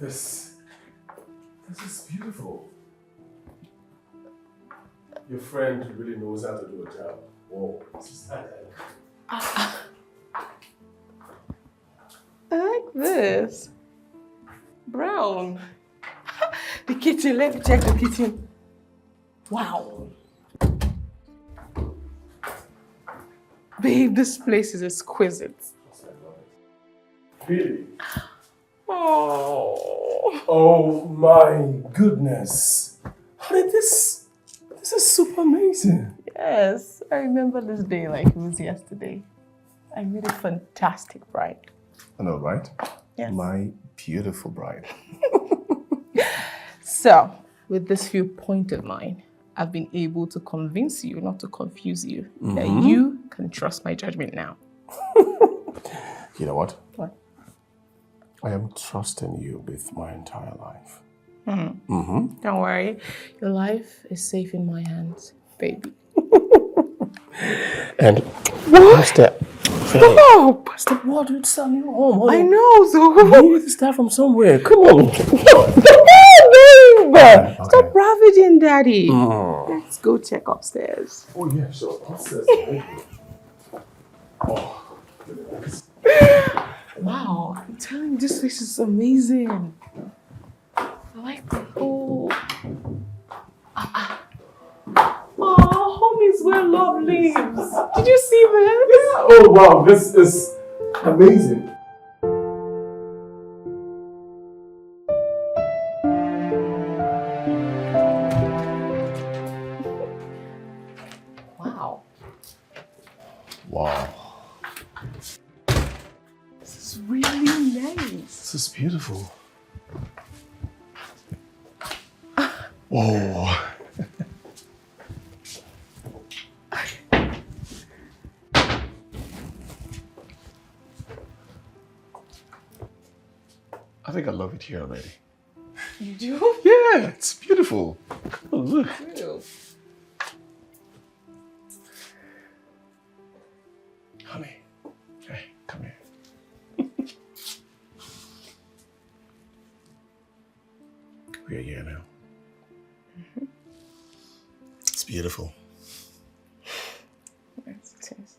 This is beautiful. Your friend really knows how to do a job. Whoa. I like this. Brown. The kitchen, let me check the kitchen. Wow. Babe, this place is exquisite. Really? Oh. Oh my goodness. Honey, this is super amazing. Yes, I remember this day like it was yesterday. I made a fantastic bride. I know, right? Yes. My beautiful bride. So, with this viewpoint in mind, I've been able to convince you, not to confuse you, that you can trust my judgment now. You know what? What? I am trusting you with my entire life. Don't worry, your life is safe in my hands, baby. And What? Stop! Pastor, what would send you home? Honey? I know, so. You need to start from somewhere. Come on. Babe! Okay. Stop ravaging daddy. Let's go check upstairs. Oh, yeah, sure. Upstairs. Oh, goodness. Wow, I'm telling you, this place is amazing. I like the whole... Oh, home is where love lives. Did you see that? Yeah. Oh, wow. This is amazing. Wow. Wow. This is really nice. This is beautiful. Oh. I think I love it here already. You do? Yeah, it's beautiful. Oh, look. Ew. Honey, hey, come here. We are here now. It's beautiful. Yes, it is.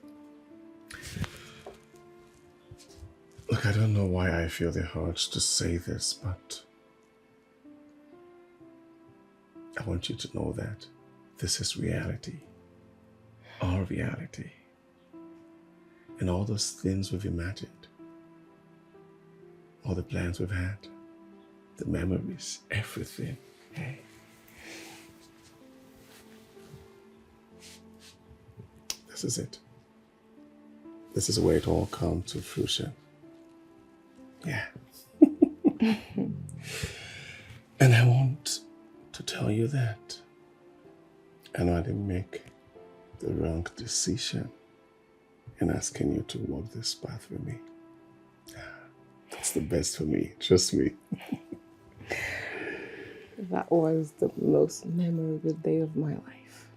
Look, I don't know why I feel the urge to say this, but I want you to know that this is reality. Our reality. And all those things we've imagined, all the plans we've had, the memories, everything. Hey. This is it. This is where it all comes to fruition. Yeah. And I want to tell you that I know I didn't make the wrong decision in asking you to walk this path with me. It's the best for me, trust me. That was the most memorable day of my life.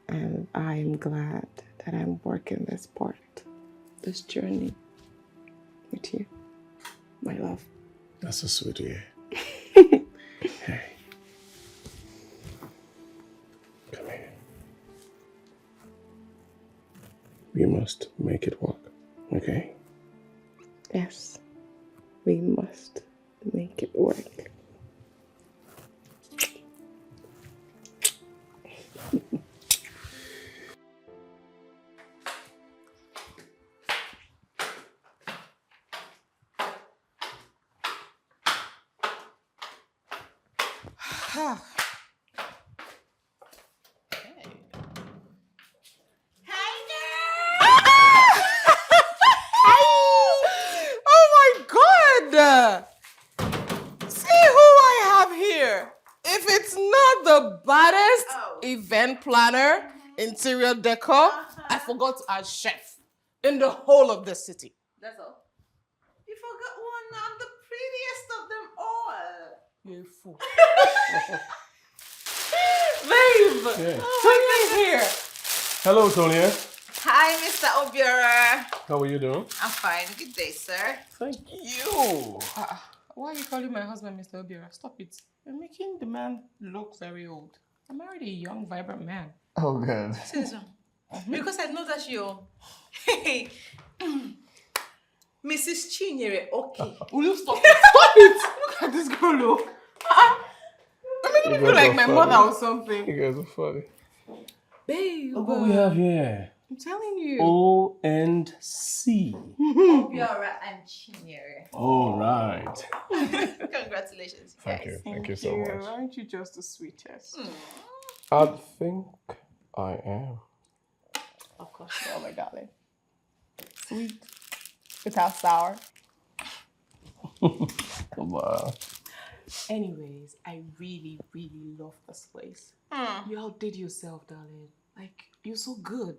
And I am glad that I'm working this part, this journey with you, my love. That's so sweet to hear. Hey. Come here. We must make it work, okay? Yes, we must make it work. Event planner, interior decor. I forgot to add chef in the whole of the city. That's all. You forgot one. I'm the prettiest of them all. You fool. Babe, Tonia's here. Hello, Tonya. Hi, Mr. Obiora. How are you doing? I'm fine. Good day, sir. Thank you. Why are you calling my husband Mr. Obiora? Stop it. You're making the man look very old. I'm already a young, vibrant man. Oh, God. Citizen. Because I know that you're... Hey, Mrs. Chinyere, okay. Will you stop it? Stop it! Look at this girl, look. I'm making me feel like my mother or something. You guys are funny. Babe. Look what we have here. I'm telling you. O and C. Obiora and Chinyere. All right. Congratulations, Thank guys. you. Thank you so much. Aren't you just the sweetest? I think I am. Of course, oh my darling. Sweet without sour. Come on. Anyways, I really, really love this place. You outdid yourself, darling. Like, you're so good.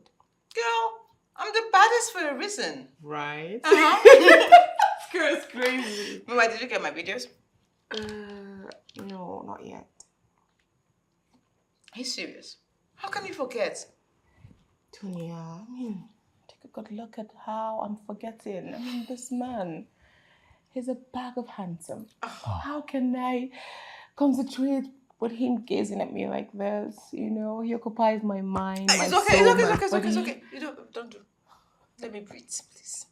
Girl, I'm the baddest for a reason. Right? Uh-huh. Girl's crazy. Why, did you get my videos? No, not yet. Are you serious? How can you forget? Tonya, I mean, take a good look at how I'm forgetting. I mean, this man, he's a bag of handsome. How can I concentrate with him gazing at me like this? You know, he occupies my mind, my It's okay, soul, it's my okay. body. You don't do. Let me breathe, please.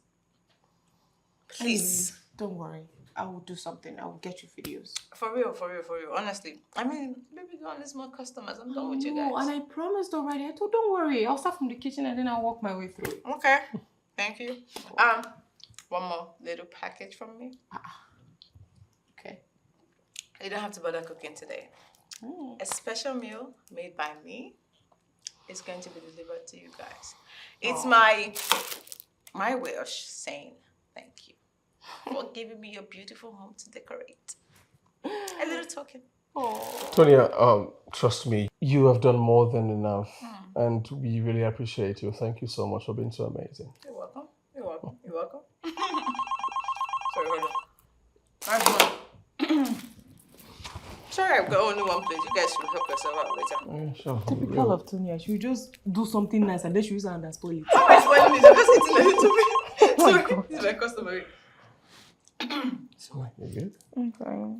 Anyways, don't worry. I will do something. I will get you videos. For real. Honestly. I mean, baby girl needs more customers. I'm done with you guys. And I promised already. I told, don't worry. I'll start from the kitchen and then I'll walk my way through it. Okay. Thank you. One more little package from me. Okay. You don't have to bother cooking today. A special meal made by me is going to be delivered to you guys. It's my way of saying thank you for giving me your beautiful home to decorate. A little token. Tonya, trust me, you have done more than enough, and we really appreciate you. Thank you so much for being so amazing. You're welcome. Sorry, hold on. Sorry, I've got only one plate. You guys should help yourself out later. Yeah, sure. Typical of Tonya. She will just do something nice and then she use her hand and spoil it. How am I spoiling this? I'm just eating a little bit. Sorry, this is my customary. So, you good? Okay.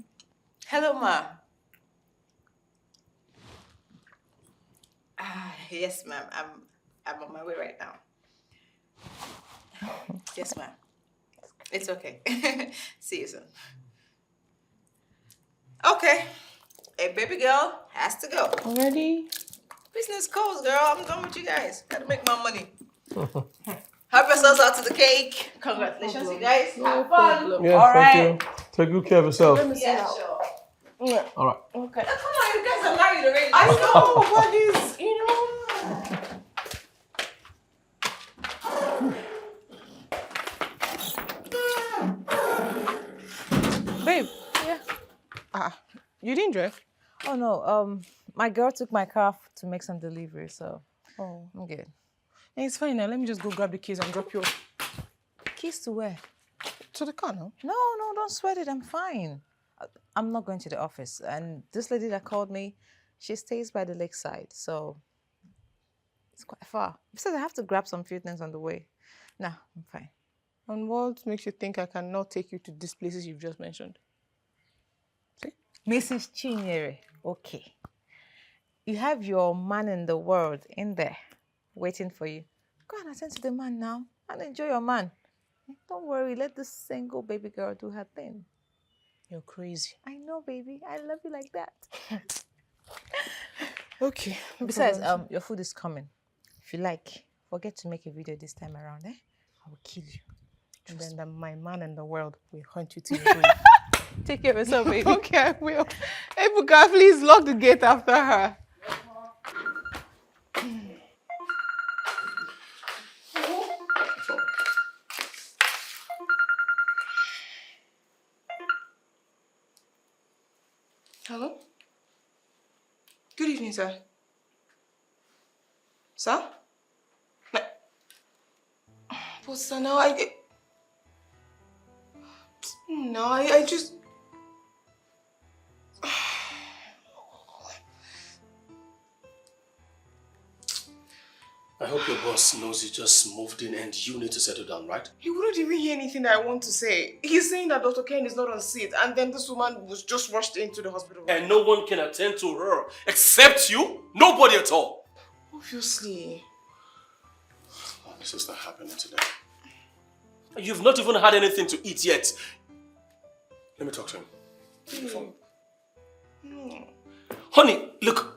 Hello, ma. Yes, ma'am. I'm on my way right now. Yes, ma'am. It's okay. See you soon. Okay. A baby girl has to go. Already? Business calls, girl. I'm done with you guys. Gotta make my money. Help yourselves out to the cake. Congratulations, you guys. Have fun. Yeah, All thank right. you. Take good care of yourself. Yeah, sure. Yeah. All right. Okay. Come on, you guys are married already. I know, but it's, you know. Babe, Yeah. You didn't drive? oh no, my girl took my car to make some delivery, so Oh. I'm good. It's fine now. Let me just go grab the keys and drop you off. Keys to where? To the car now. No, don't sweat it, I'm fine. I'm not going to the office, and this lady that called me, she stays by the lakeside, so it's quite far. Besides, I have to grab some few things on the way. Nah, I'm fine. And what makes you think I cannot take you to these places you've just mentioned? See? Mrs. Chinyere, okay. You have your man in the world in there waiting for you. Go and attend to the man now and enjoy your man. Don't worry, let this single baby girl do her thing. You're crazy. I know, baby. I love you like that. Okay. no Besides, problem. your food is coming. If you like, forget to make a video this time around, eh? I will kill you. And then my man in the world will hunt you to your grave. Take care of yourself, baby. Okay, I will. Ebuka, please lock the gate after her. Hello? Good evening, sir. Sir? But sir, now I just... I hope your boss knows you just moved in and you need to settle down, right? He wouldn't even hear anything that I want to say. He's saying that Dr. Ken is not on seat, and then this woman was just rushed into the hospital. And no one can attend to her except you? Nobody at all. Obviously. Oh, this is not happening today. You've not even had anything to eat yet. Let me talk to him. Honey, look.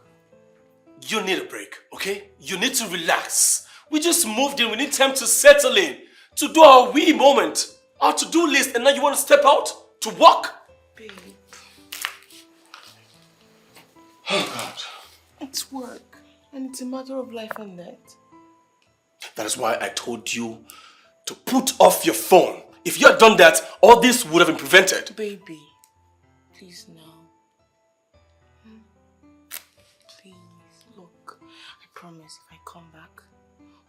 You need a break, okay? You need to relax. We just moved in. We need time to settle in. To do our wee moment. Our to-do list. And now you want to step out? To work? Babe. Oh, God. It's work. And it's a matter of life and death. That is why I told you to put off your phone. If you had done that, all this would have been prevented. Baby. Please now. I promise if I come back,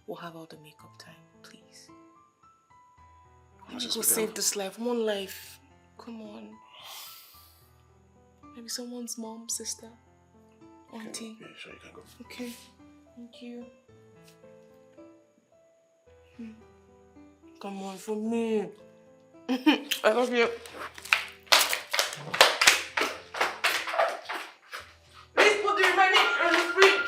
we'll have all the makeup time, please. We'll save this life, one life. Come on. Maybe someone's mom, sister, auntie. Yeah, sure, you can go. Okay, thank you. Come on, for me. I love you. Please put the remaining on the fridge.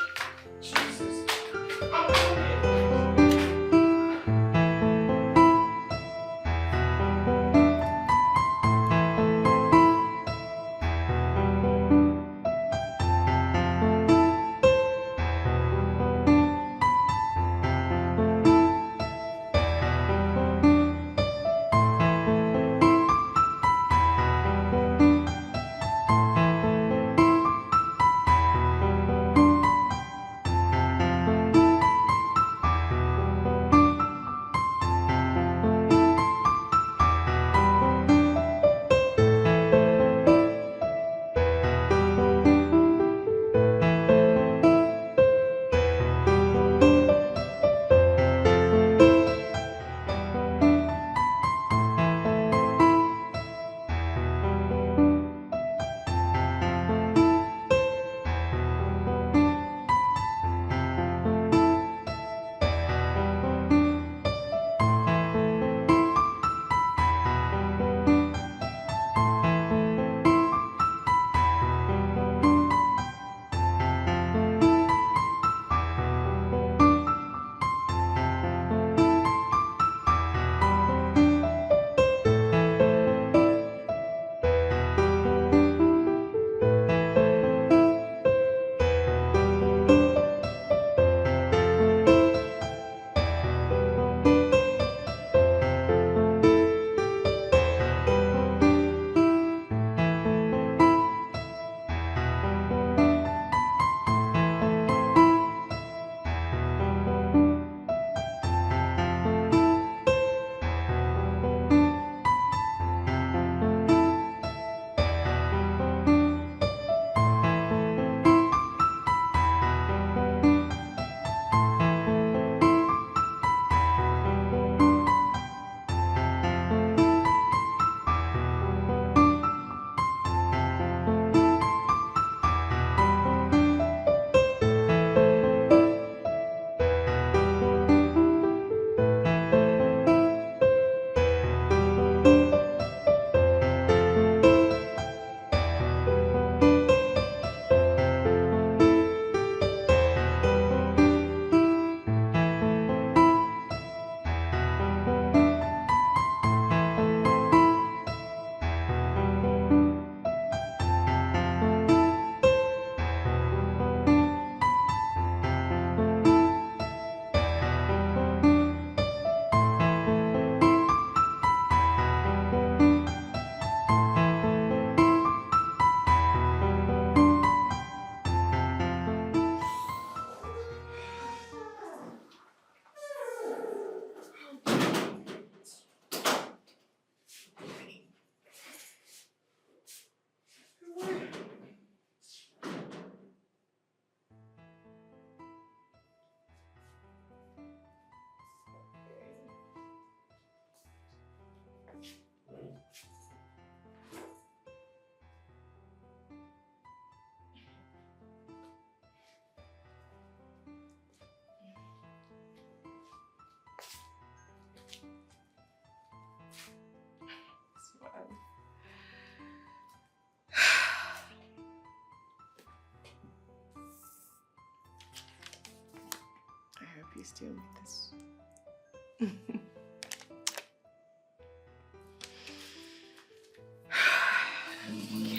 still make this.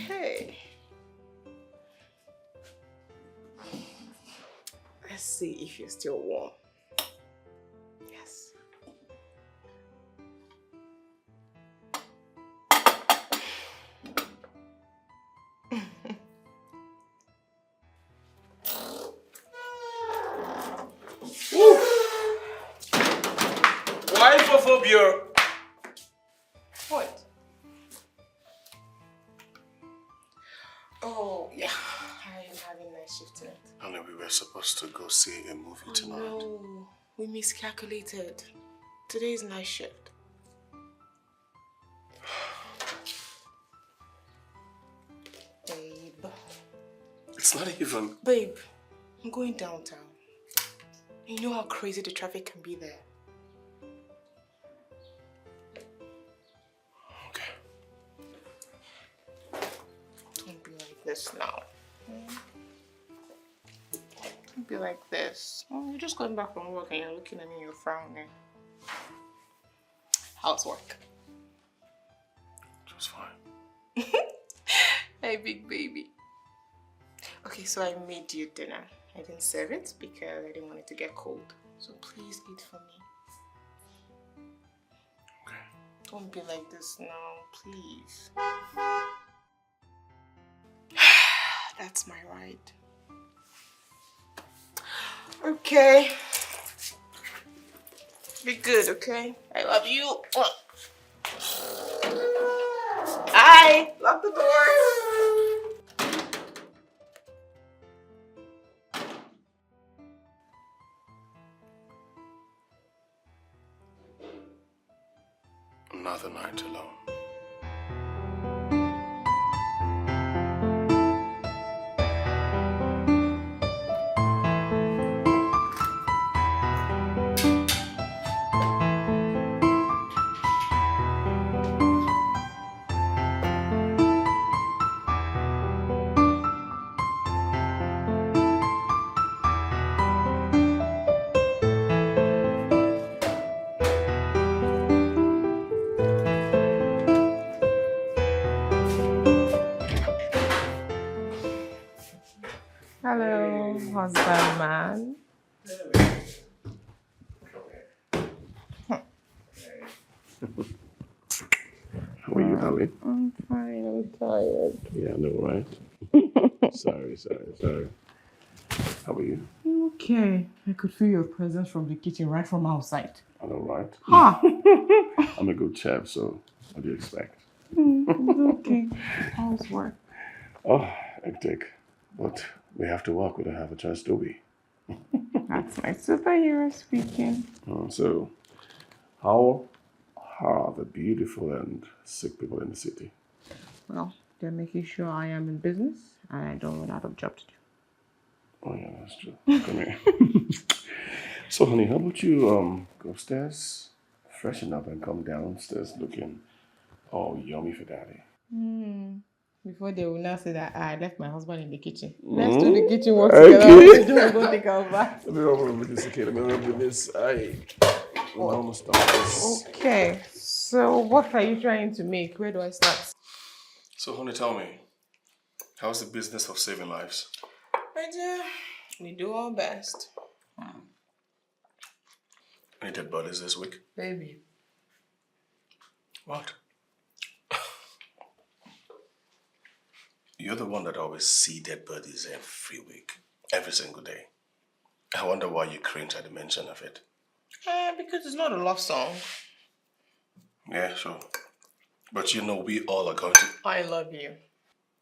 Okay. Let's see if you're still warm. Yes. Why phobia? What? Oh, yeah. I'm having night shift tonight. Honey, we were supposed to go see a movie tonight. No, we miscalculated. Today's night shift. Babe. It's not even... Babe, I'm going downtown. You know how crazy the traffic can be there. Okay. Don't be like this now. Don't be like this. Oh, you're just going back from work and you're looking at me and you're frowning. How's work? Just fine. Hey, big baby. Okay, so I made you dinner. I didn't serve it because I didn't want it to get cold. So please eat for me. Okay. Don't be like this now, please. That's my right. Okay. Be good, okay? I love you. Hi. Lock the door. Another night alone. Hello, husband man. How are you, honey? I'm fine, I'm tired. Yeah, I know, right? Sorry. How are you? Okay, I could feel your presence from the kitchen right from outside. I know, right? Huh? I'm a good chef, so what do you expect? Okay, how's work? Oh, hectic. But we have to work. We don't have a choice, do we? That's my superhero speaking. So, how are the beautiful and sick people in the city? Well, they're making sure I am in business and I don't run out of job to do. Oh, yeah, that's true. Come here. So, honey, how about you go upstairs, freshen up, and come downstairs looking all yummy for daddy? Before they will now say that I left my husband in the kitchen. Let's do the kitchen work Okay. together. Go take our bath. Let me open this, okay? Let me open this. We're almost done with this. Okay, so what are you trying to make? Where do I start? So, honey, tell me, how's the business of saving lives? My dear, we do our best. Any dead bodies this week? Baby. What? You're the one that always see dead bodies every week, every single day. I wonder why you cringe at the mention of it. Because it's not a love song. Yeah, sure. But you know we all are going to... I love you.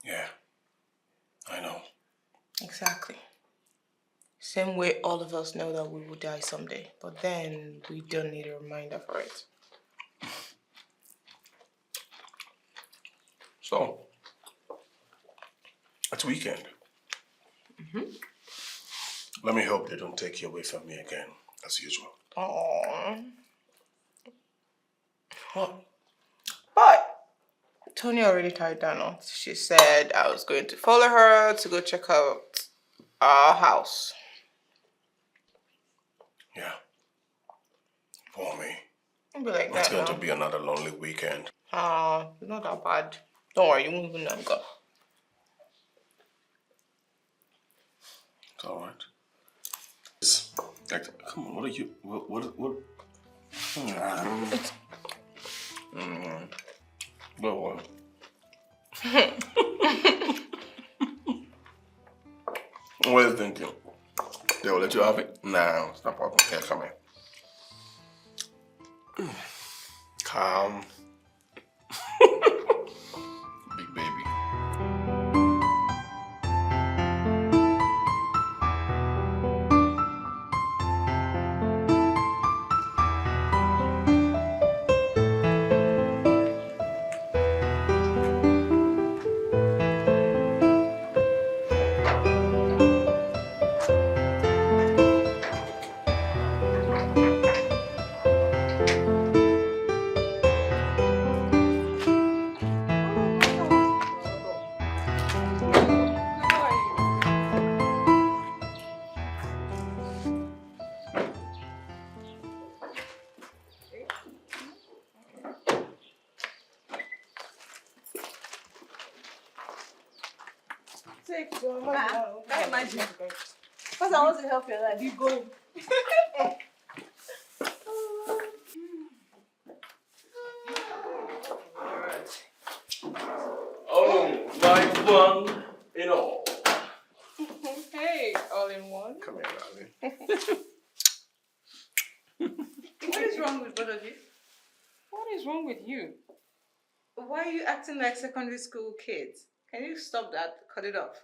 Yeah, I know. Exactly. Same way all of us know that we will die someday. But then we don't need a reminder for it. So, it's weekend. Let me hope they don't take you away from me again, as usual. Aww. But Tony already tied down on. She said I was going to follow her to go check out our house. Yeah. For me. Don't be like It's that going now. to be another lonely weekend. It's not that bad. Don't worry, you won't even know I'm gone. It's all right. Come on, what are you? What? What? What are you thinking? They will let you have it? No, it's not a problem. Here, come here. Calm. Big baby. Can't imagine. Because I want to help your life. You go. Oh, my one in all. Hey, all in one. Come here, darling. What is wrong with both of you? What is wrong with you? Why are you acting like secondary school kids? Can you stop that? Cut it off.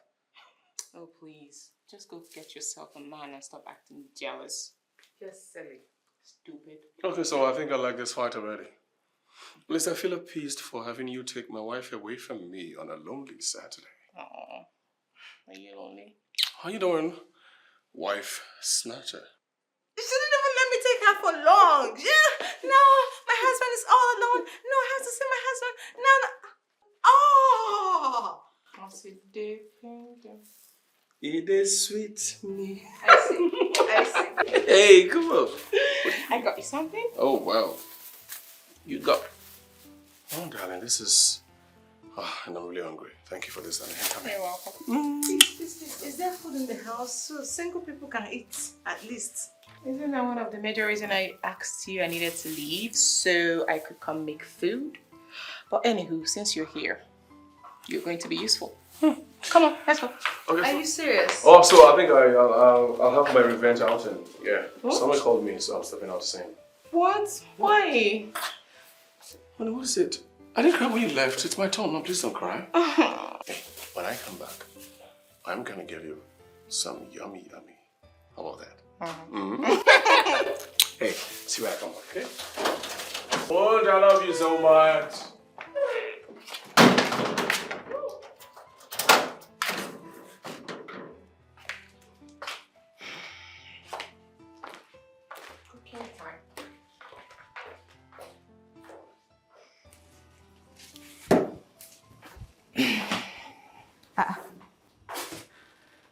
Oh, please. Just go get yourself a man and stop acting jealous. Just silly. Stupid. Okay, so I think I like this fight already. At least I feel appeased for having you take my wife away from me on a lonely Saturday. Aw. Are you lonely? How you doing, wife snatcher? You shouldn't even let me take her for long. Yeah. No, my husband is all alone. No, I have to see my husband. No, no. Oh. What's it different? It is sweet me. I see. Hey, come on. I got you something? Oh, wow. You got... Oh, darling, this is... Oh, and I'm really hungry. Thank you for this, darling. Come here. You're welcome. Is there food in the house so single people can eat at least? Isn't that one of the major reasons I asked you I needed to leave so I could come make food? But anywho, since you're here, you're going to be useful. Come on, let's go. Okay, Are you serious? Oh, so I think I'll have my revenge outing. Yeah. What? Someone called me, so I'm stepping out to see him. What? Why? Honey, what is it? I didn't cry when you left. It's my turn. No, please don't cry. Hey, when I come back, I'm gonna give you some yummy. How about that? Hey, see when I come back, okay? Oh, I love you so much.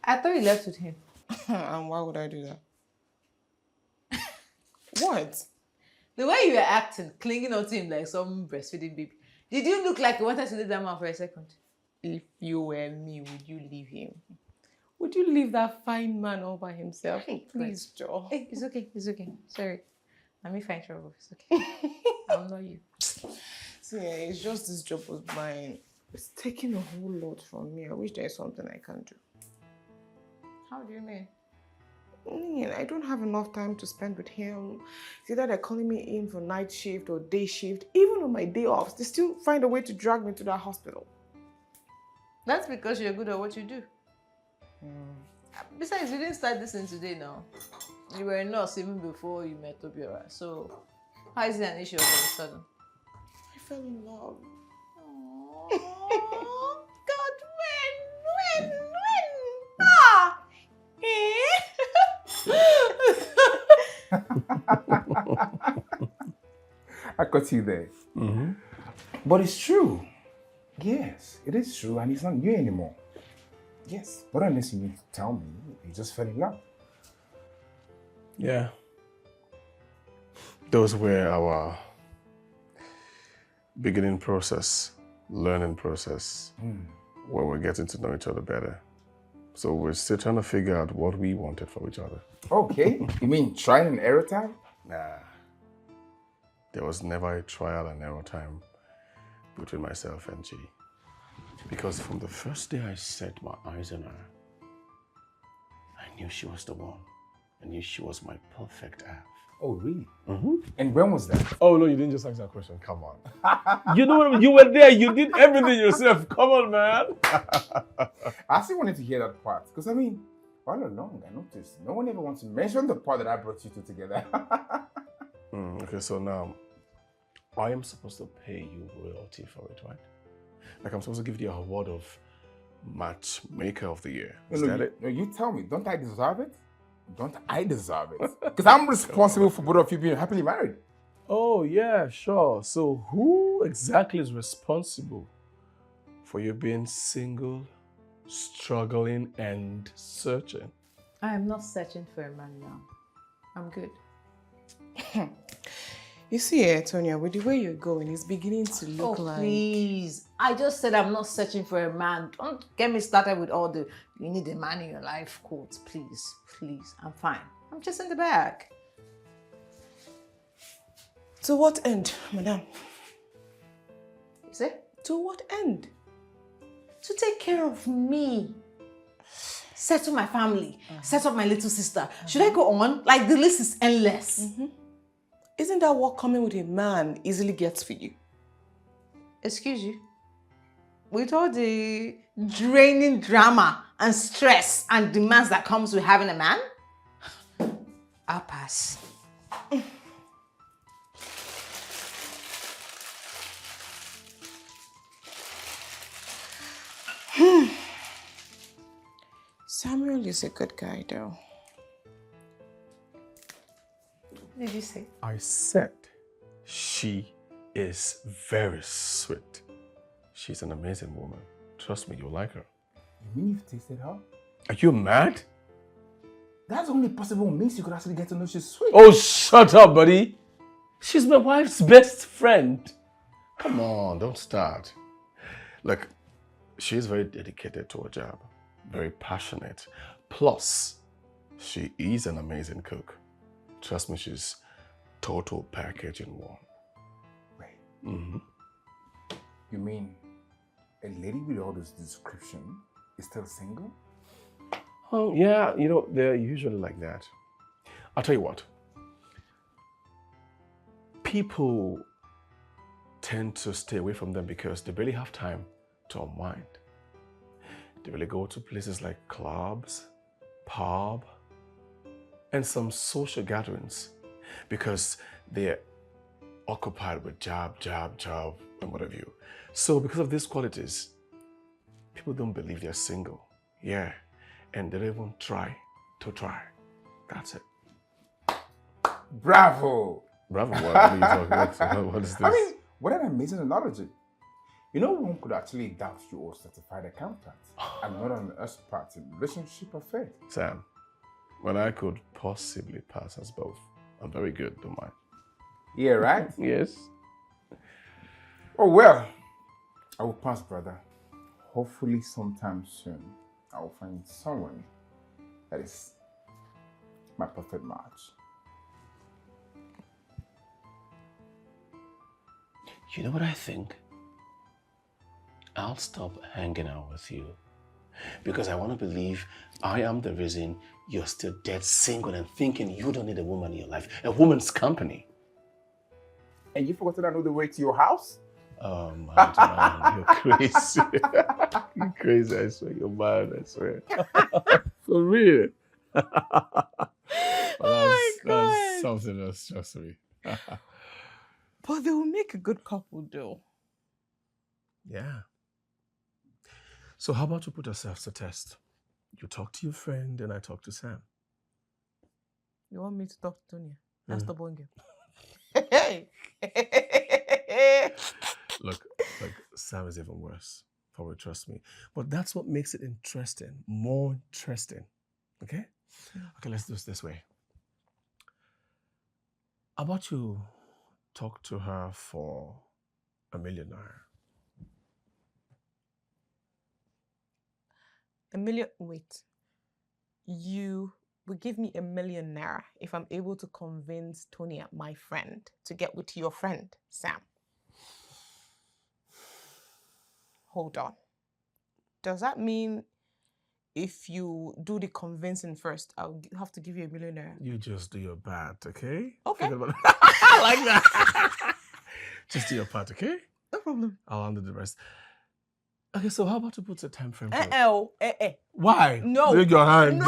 I thought you left with him. And why would I do that? What? The way you were acting, clinging onto him like some breastfeeding baby. Did you look like you wanted to leave that man for a second? If you were me, would you leave him? Would you leave that fine man all by himself? Please, Joe. Hey, it's okay. Sorry. Let me find trouble. It's okay. I'm not you. See, it's just this job was mine. It's taking a whole lot from me. I wish there's something I can do. How do you mean? I don't have enough time to spend with him. It's either they're calling me in for night shift or day shift. Even on my day offs, they still find a way to drag me to that hospital. That's because you're good at what you do. Besides, you didn't start this in today now. You were a nurse even before you met Obiora. So, how is it an issue all of a sudden? I fell in love. Oh, God, when? Ah! I got you there. But it's true. Yes, it is true, and it's not you anymore. Yes, but unless you need to tell me, you just fell in love. Yeah. Those were our beginning process, learning process, where we're getting to know each other better. So we're still trying to figure out what we wanted from each other. Okay. You mean trial and error time? Nah. There was never a trial and error time between myself and G. Because from the first day I set my eyes on her, I knew she was the one. I knew she was my perfect half. Oh, really? And when was that? Oh, no, you didn't just ask that question. Come on. You know what? You were there. You did everything yourself. Come on, man. I still wanted to hear that part. Because, I mean, all along, I noticed no one ever wants to mention the part that I brought you two together. Okay, so now, I am supposed to pay you royalty for it, right? Like, I'm supposed to give you a award of Matchmaker of the Year. Is that it? No, you tell me. Don't I deserve it? Don't I deserve it? Because I'm responsible for both of you being happily married. Oh, yeah, sure. So who exactly is responsible for you being single, struggling, and searching? I am not searching for a man now. I'm good. You see, Tonya, with the way you're going, it's beginning to look like... Please. I just said I'm not searching for a man. Don't get me started with all the you need a man in your life quotes. Please. Please. I'm fine. I'm just in the back. To what end, madam? You say? To what end? To take care of me. Settle my family. Set up my little sister. Should I go on? Like, the list is endless. Isn't that what coming with a man easily gets for you? Excuse you? With all the draining drama and stress and demands that comes with having a man? I'll pass. Samuel is a good guy, though. What did you say? I said she is very sweet. She's an amazing woman. Trust me, you'll like her. You mean you've tasted her? Are you mad? That's the only possible means you could actually get to know she's sweet. Oh, shut up, buddy. She's my wife's best friend. Come on, don't start. Look, she's very dedicated to her job, very passionate. Plus, she is an amazing cook. Trust me, she's total package in one. Wait. You mean a lady with all this description is still single? Oh, yeah, you know, they're usually like that. I'll tell you what. People tend to stay away from them because they barely have time to unwind. They really go to places like clubs, pub, and some social gatherings because they're occupied with job, and what have you. So because of these qualities, people don't believe they're single. Yeah. And they don't even try to try. That's it. Bravo! Bravo, what are you talking about? What is this? I mean, what an amazing analogy. You know, one could actually doubt you are a certified accountant and not an expert in relationship affairs. Sam, when I could possibly pass us both, I'm very good, don't mind. Yeah, right? Yes. Oh, well, I will pass, brother. Hopefully sometime soon, I will find someone that is my perfect match. You know what I think? I'll stop hanging out with you because I want to believe I am the reason you're still dead single and thinking you don't need a woman in your life, a woman's company. And you forgot that I know the way to your house? Oh, man, you're crazy. You're crazy, I swear. You're mad, I swear. For real. That's something else, trust me. But they will make a good couple, though. Yeah. So how about you put ourselves to test? You talk to your friend and I talk to Sam. You want me to talk to Tonya? That's the one girl. Look, Sam is even worse. Probably trust me. But that's what makes it interesting, more interesting. Okay? Okay, let's do it this way. How about you talk to her for $1 million? $1 million. Wait. You will give me $1 million naira if I'm able to convince Tony, my friend, to get with your friend, Sam. Hold on. Does that mean if you do the convincing first, I'll have to give you $1 million naira? You just do your part, okay? Okay. I like that. Just do your part, okay? No problem. I'll handle the rest. Okay, so how about you put a time frame to it? No. Why? Make your hand. No.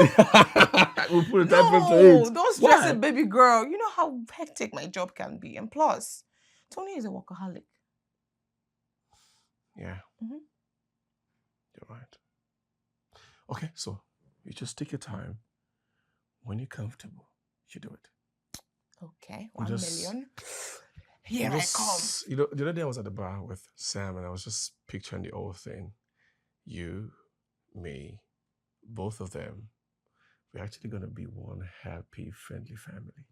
We'll put a time frame to it. Don't stress Why? it, baby girl. You know how hectic my job can be. And plus, Tony is a workaholic. Yeah. Mhm. You're right. Okay, so you just take your time. When you're comfortable, you do it. Okay, You $1 million. Here I come. You know, the other day I was at the bar with Sam and I was just picturing the whole thing. You, me, both of them. We're actually going to be one happy, friendly family.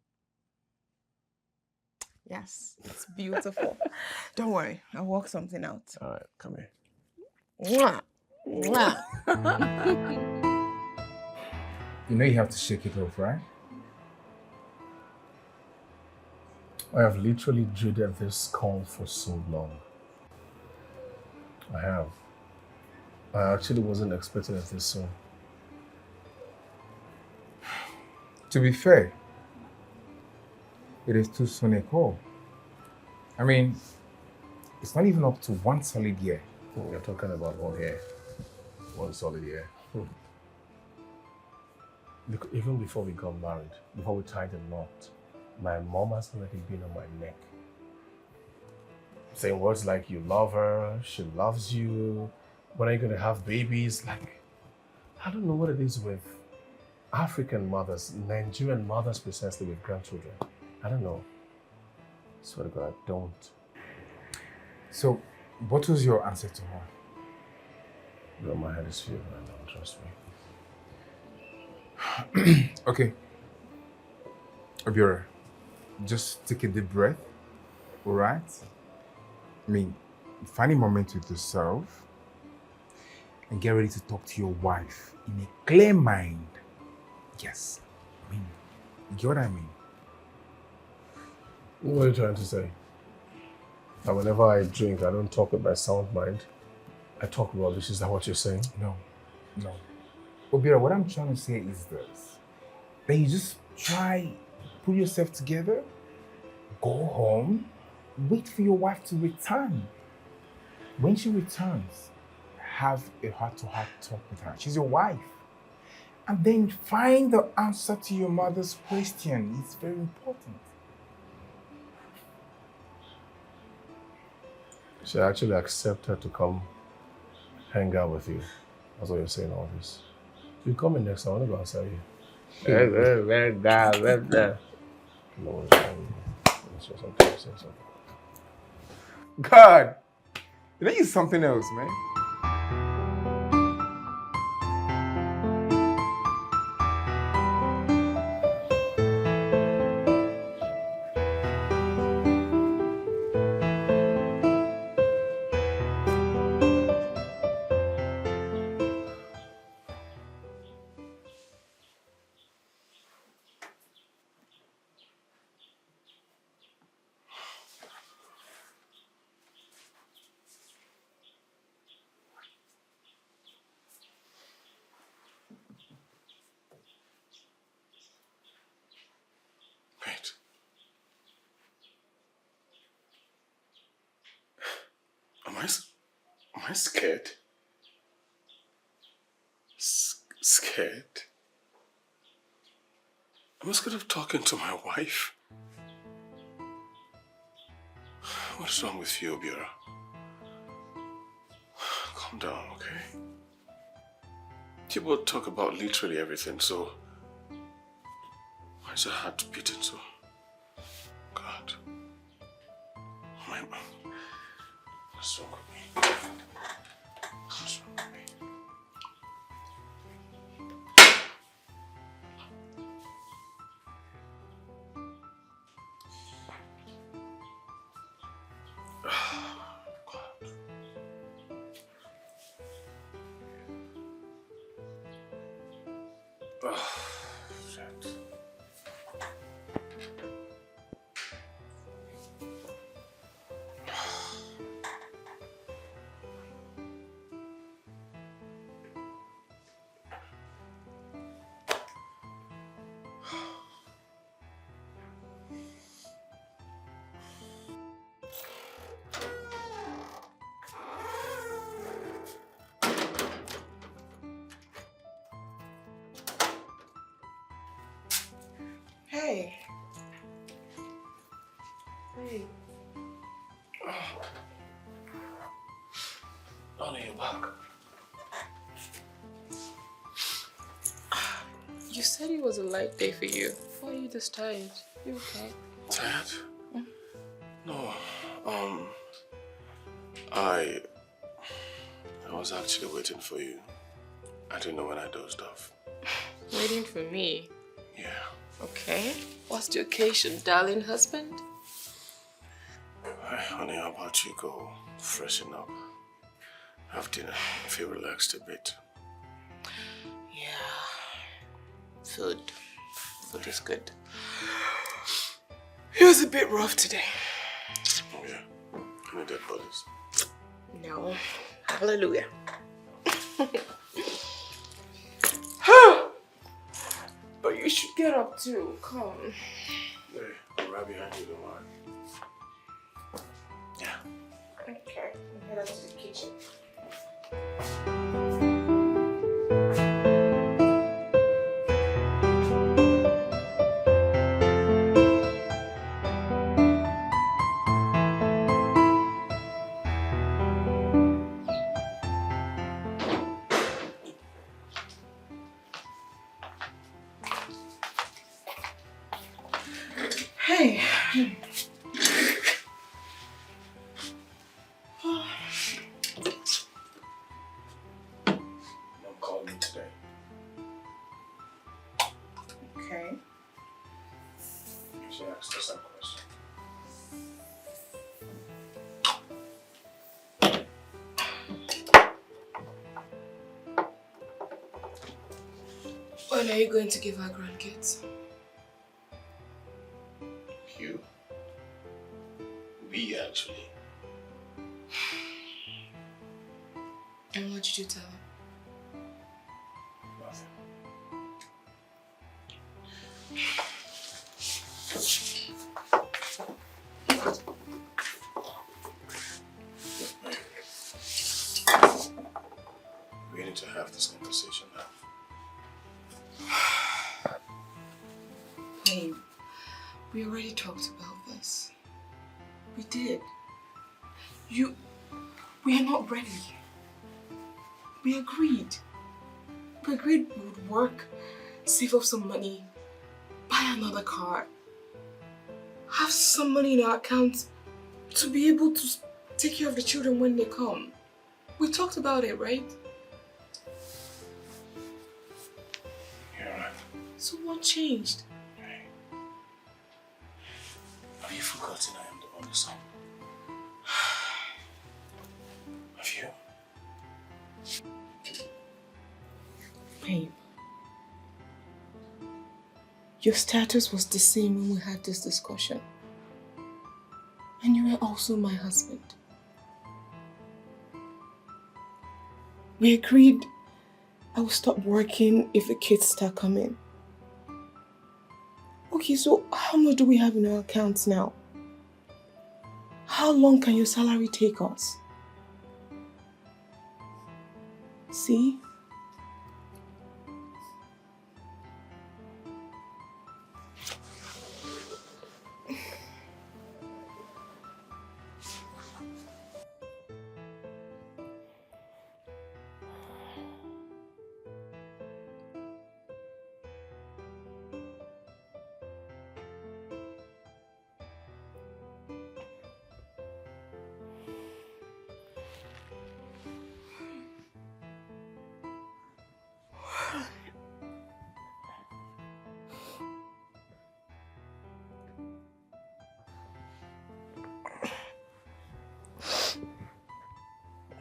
Yes, it's beautiful. Don't worry, I'll work something out. All right, come here. Mwah. Mwah. You know you have to shake it off, right? I have literally dreaded this call for so long. I have. I actually wasn't expecting it this soon. To be fair, it is too soon a call. I mean, it's not even up to 1 solid year. You're talking about 1 year. 1 solid year. Look, even before we got married, before we tied the knot, my mom has already been on my neck. Saying words like, you love her, she loves you, when are you going to have babies? Like, I don't know what it is with African mothers, Nigerian mothers precisely with grandchildren. I don't know. I swear to God, I don't. So, what was your answer to her? Girl, my head is filled right now, trust me. Okay. Obiora, just take a deep breath, all right? I mean, find a moment with yourself and get ready to talk to your wife in a clear mind. Yes. I mean, you get what I mean? What are you trying to say? That whenever I drink, I don't talk with my sound mind. I talk rubbish. Is that what you're saying? No. Obiora, what I'm trying to say is this. That you just try, put yourself together, go home, wait for your wife to return. When she returns, have a heart-to-heart talk with her. She's your wife. And then find the answer to your mother's question. It's very important. Should I actually accept her to come hang out with you? That's what you're saying, all this. You come in next time, I want to go and sell you. God, you think it's something else, man. Wait. Am I scared? Scared? I'm scared of talking to my wife. What's wrong with you, Obiora? Calm down, okay? People talk about literally everything, so why is your heart beating so? God. My mom. What's wrong with me? What's wrong with me? Shit. Hey. Hey. Honey, you're back. You said it was a light day for you. Why are you this tired? You okay? Tired? No. I was actually waiting for you. I didn't know when I dozed off. Waiting for me? Yeah. Okay. What's the occasion, darling husband? Hey, honey, how about you go freshen up, have dinner, feel relaxed a bit? Yeah. Food. Food is good. It was a bit rough today. Oh yeah. Any dead bodies? No. Hallelujah. But you should get up too. Come. Hey, I'm right behind you, don't worry. Yeah. Okay. I'll head out to the kitchen. Hey. Mom called me today. Okay. She asked us some question. When are you going to give our grandkids? You? We actually. And what did you tell them? Nothing. We need to have this conversation now. Babe, we already talked about this. We did. We are not ready. We agreed. We agreed we would work, save up some money, buy another car, have some money in our account to be able to take care of the children when they come. We talked about it, right? You're right. So what changed? Have you forgotten I am the only son? Have you? Babe, your status was the same when we had this discussion. And you were also my husband. We agreed I will stop working if the kids start coming. Okay, so how much do we have in our accounts now? How long can your salary take us? See?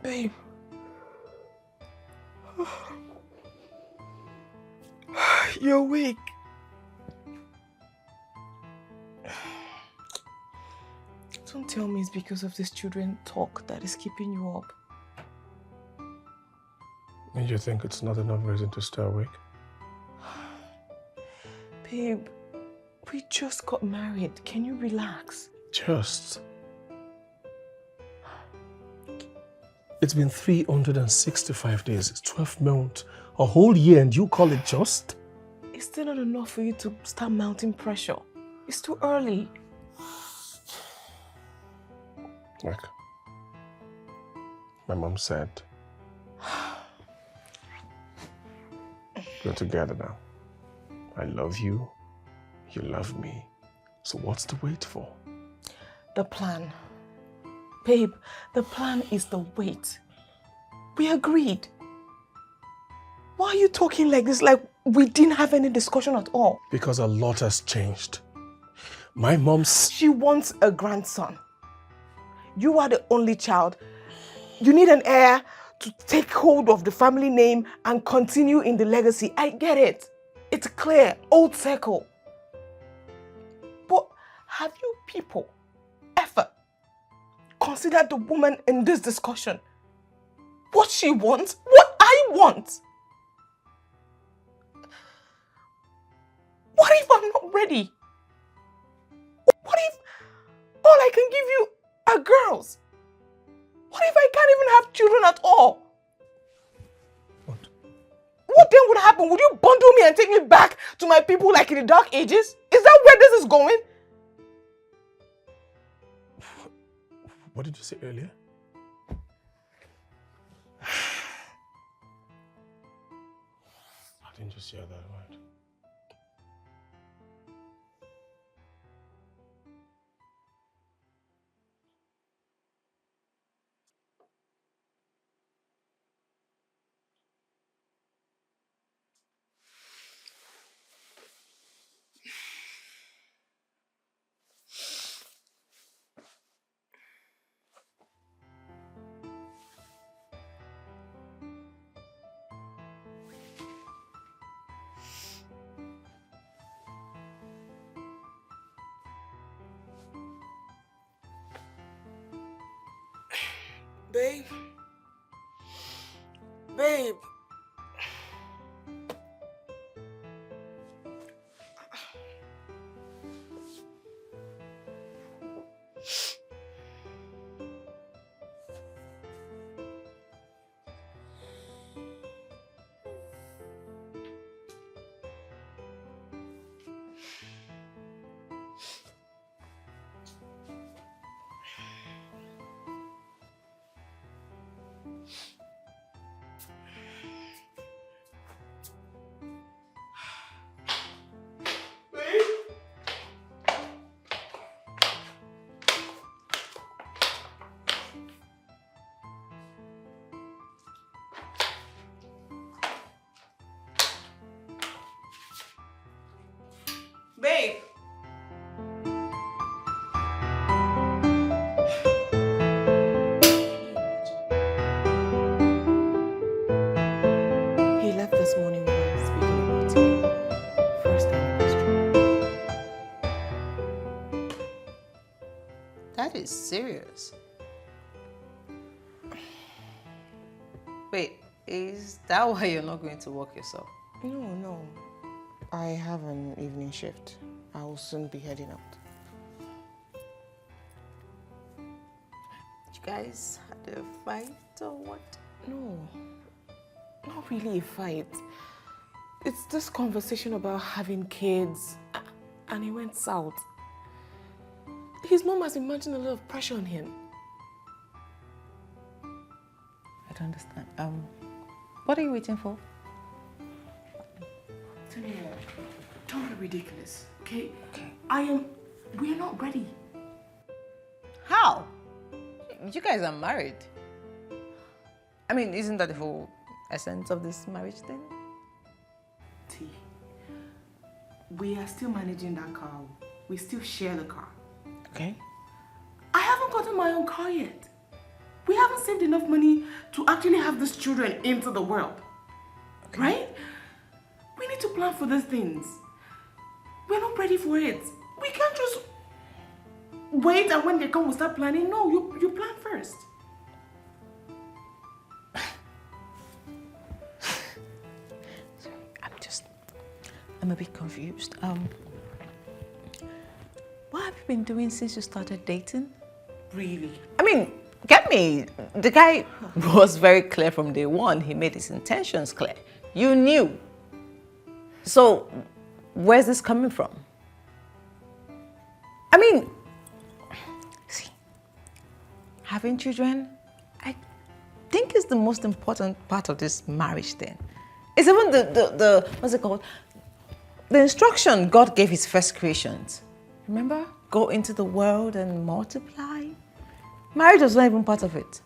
Babe. You're awake. Don't tell me it's because of this children talk that is keeping you up. And you think it's not enough reason to stay awake? Babe, we just got married. Can you relax? Just. It's been 365 days. It's 12 months. A whole year, and you call it just? It's still not enough for you to start mounting pressure. It's too early. Like, my mom said, we're together now. I love you. You love me. So what's to wait for? The plan. Babe, the plan is the wait. We agreed. Why are you talking like this, like we didn't have any discussion at all? Because a lot has changed. My mom's... She wants a grandson. You are the only child. You need an heir to take hold of the family name and continue in the legacy. I get it. It's clear. Old circle. But have you people ever considered the woman in this discussion? What she wants? What I want? What if I'm not ready? What if all I can give you are girls? What if I can't even have children at all? What then would happen? Would you bundle me and take me back to my people like in the dark ages? Is that where this is going? What did you say earlier? I didn't just hear that word. Babe. Babe. Babe. He left this morning when I was speaking about him. First time in history. That is serious. Wait, is that why you're not going to work yourself? No. I have an evening shift. I will soon be heading out. You guys had a fight or what? No, not really a fight. It's this conversation about having kids, and it went south. His mom has been mounting a lot of pressure on him. I don't understand. What are you waiting for? Tania, don't be ridiculous, okay? We're not ready. How? You guys are married. I mean, isn't that the whole essence of this marriage thing? T, we are still managing that car. We still share the car, okay? I haven't gotten my own car yet. We haven't saved enough money to actually have these children into the world. Okay. Right? We need to plan for these things. We're not ready for it. We can't just wait and when they come, we'll start planning. No, you plan first. I'm a bit confused. What have you been doing since you started dating? Really? I mean, get me. The guy was very clear from day one. He made his intentions clear. You knew. So, where's this coming from? I mean, see, having children, I think is the most important part of this marriage thing. It's even the what's it called? The instruction God gave his first creations. Remember? Go into the world and multiply. Marriage was not even part of it.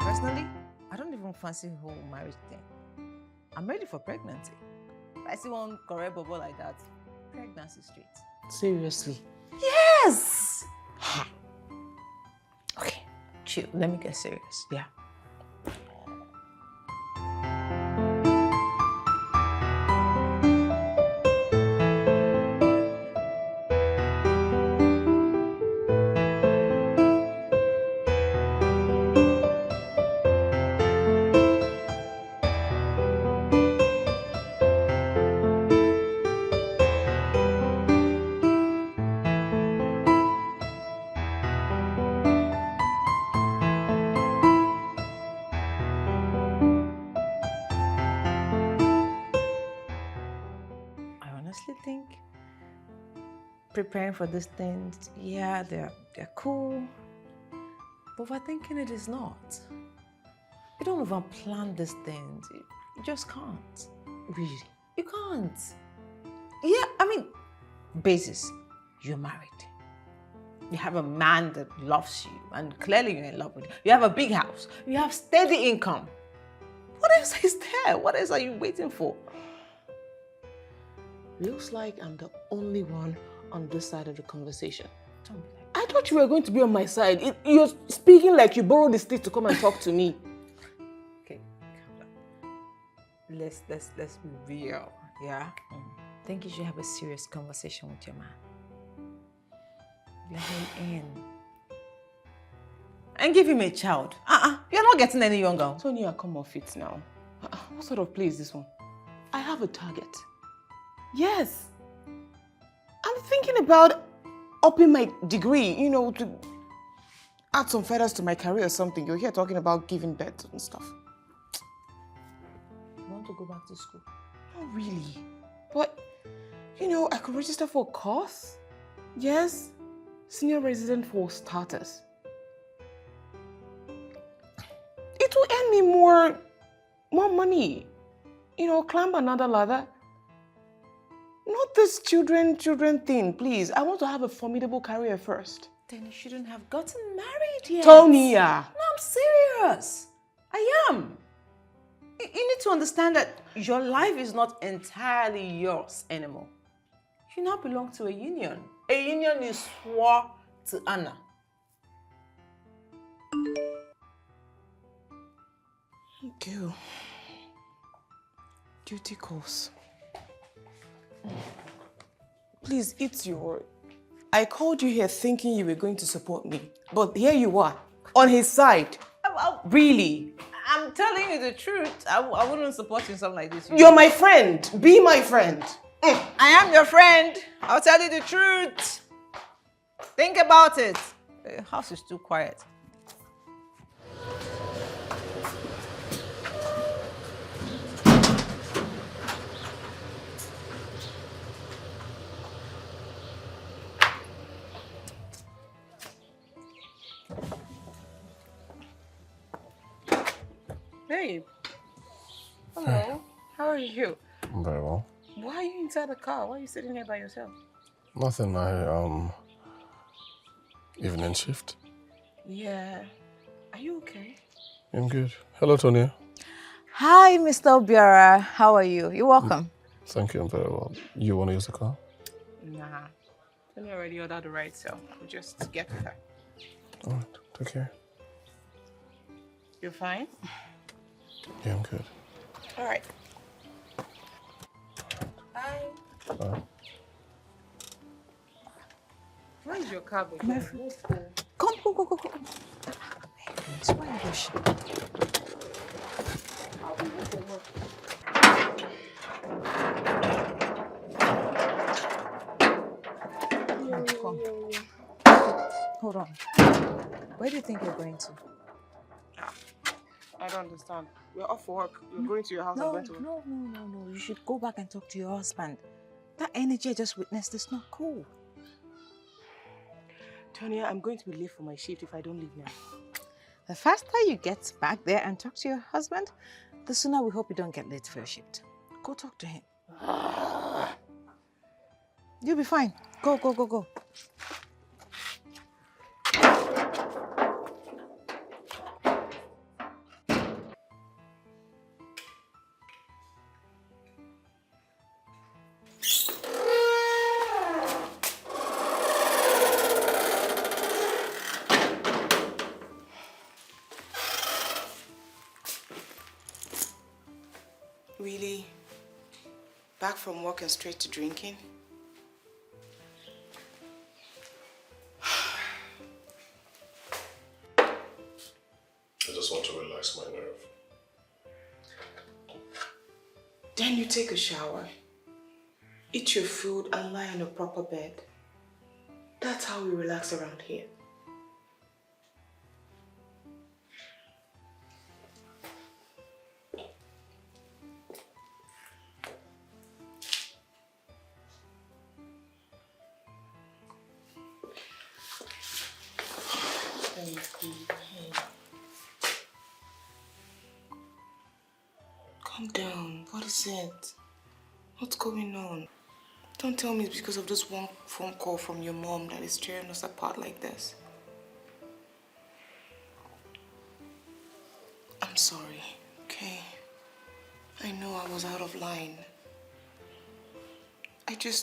Personally, I don't even fancy the whole marriage thing. I'm ready for pregnancy. If I see one correct bubble like that, pregnancy straight. Seriously? Yes! Okay, chill. Let me get serious. Yeah. Think preparing for these things, yeah, they're cool, but overthinking it is not. You don't even plan these things. You just can't. Really? You can't. Yeah, I mean, basis, you're married. You have a man that loves you, and clearly you're in love with him. You have a big house. You have steady income. What else is there? What else are you waiting for? Looks like I'm the only one on this side of the conversation. Don't be like I thought you were going to be on my side. You're speaking like you borrowed the stick to come and talk to me. Okay, calm down. Let's be real, yeah? I think you should have a serious conversation with your man. Let him in. And give him a child. You're not getting any younger. Sonia, come off it now. What sort of play is this one? I have a target. Yes. I'm thinking about upping my degree, to add some feathers to my career or something. You're here talking about giving birth and stuff. You want to go back to school? Not really. But, I could register for a course. Yes. Senior resident for starters. It will earn me more money. Climb another ladder. Not this children thing, please. I want to have a formidable career first. Then you shouldn't have gotten married yet. Tonya! No, I'm serious. I am. You need to understand that your life is not entirely yours anymore. You now belong to a union. A union you swore to honor. Thank you. Duty calls. Please, it's your... I called you here thinking you were going to support me. But here you are, on his side. Really? I'm telling you the truth. I wouldn't support you in something like this. You're my friend. Be my friend. I am your friend. I'll tell you the truth. Think about it. The house is too quiet. Babe. Hello. How are you? I'm very well. Why are you inside the car? Why are you sitting here by yourself? Nothing. Evening shift. Yeah. Are you okay? I'm good. Hello, Tony. Hi, Mr. Obiara. How are you? You're welcome. Thank you. I'm very well. You want to use the car? Nah. Tony already ordered the ride, so I'll just get with her. All right. Take care. You're fine? Yeah, I'm good. All right. Bye. Bye. Where is your car, baby? Let's go. Come. It's why you rush. I'll be with you. Come. Hold on. Where do you think you're going to? I don't understand. We're off for work. We're going to your house and going to work. No. You should go back and talk to your husband. That energy I just witnessed is not cool. Tonya, I'm going to be late for my shift if I don't leave now. The faster you get back there and talk to your husband, the sooner we hope you don't get late for your shift. Go talk to him. You'll be fine. Go. Really? Back from work and straight to drinking? I just want to relax my nerve. Then you take a shower, eat your food and lie on a proper bed. That's how we relax around here. Calm down. What is it? What's going on? Don't tell me it's because of this one phone call from your mom that is tearing us apart like this. I'm sorry, okay? I know I was out of line. It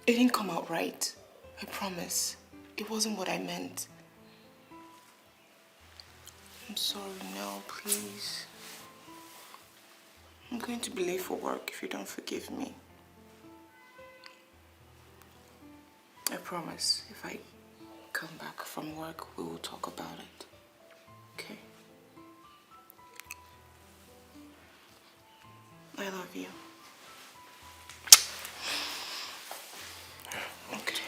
didn't come out right. I promise. It wasn't what I meant. I'm sorry now, please. I'm going to be late for work if you don't forgive me. I promise, if I come back from work, we will talk about it. Okay? I love you. Okay.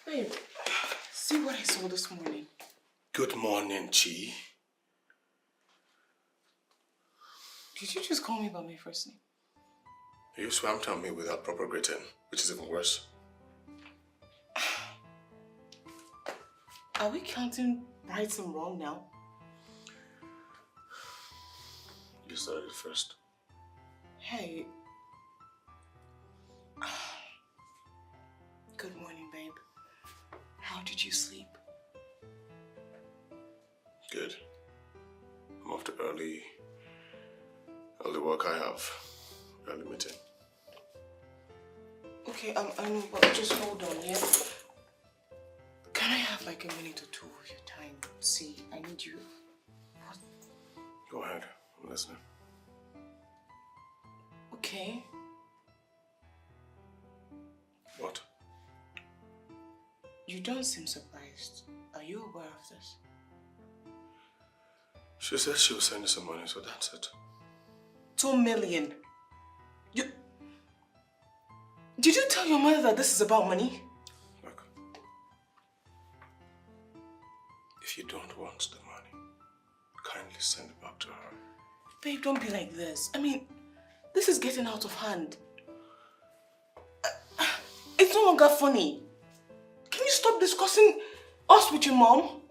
Babe, see what I saw this morning. Good morning, Chi. Did you just call me by my first name? You swamped on me without proper greeting, which is even worse. Are we counting right and wrong now? You started it first. Hey. Good morning, babe. How did you sleep? after early work I have. Early meeting. Okay, but just hold on, yeah? Can I have like a minute or two of your time? See, I need you. What? Go ahead, I'm listening. Okay. What? You don't seem surprised. Are you aware of this? She said she will send you some money, so that's it. 2 million. Did you tell your mother that this is about money? Look, if you don't want the money, kindly send it back to her. Babe, don't be like this. I mean, this is getting out of hand. It's no longer funny. Can you stop discussing us with your mom?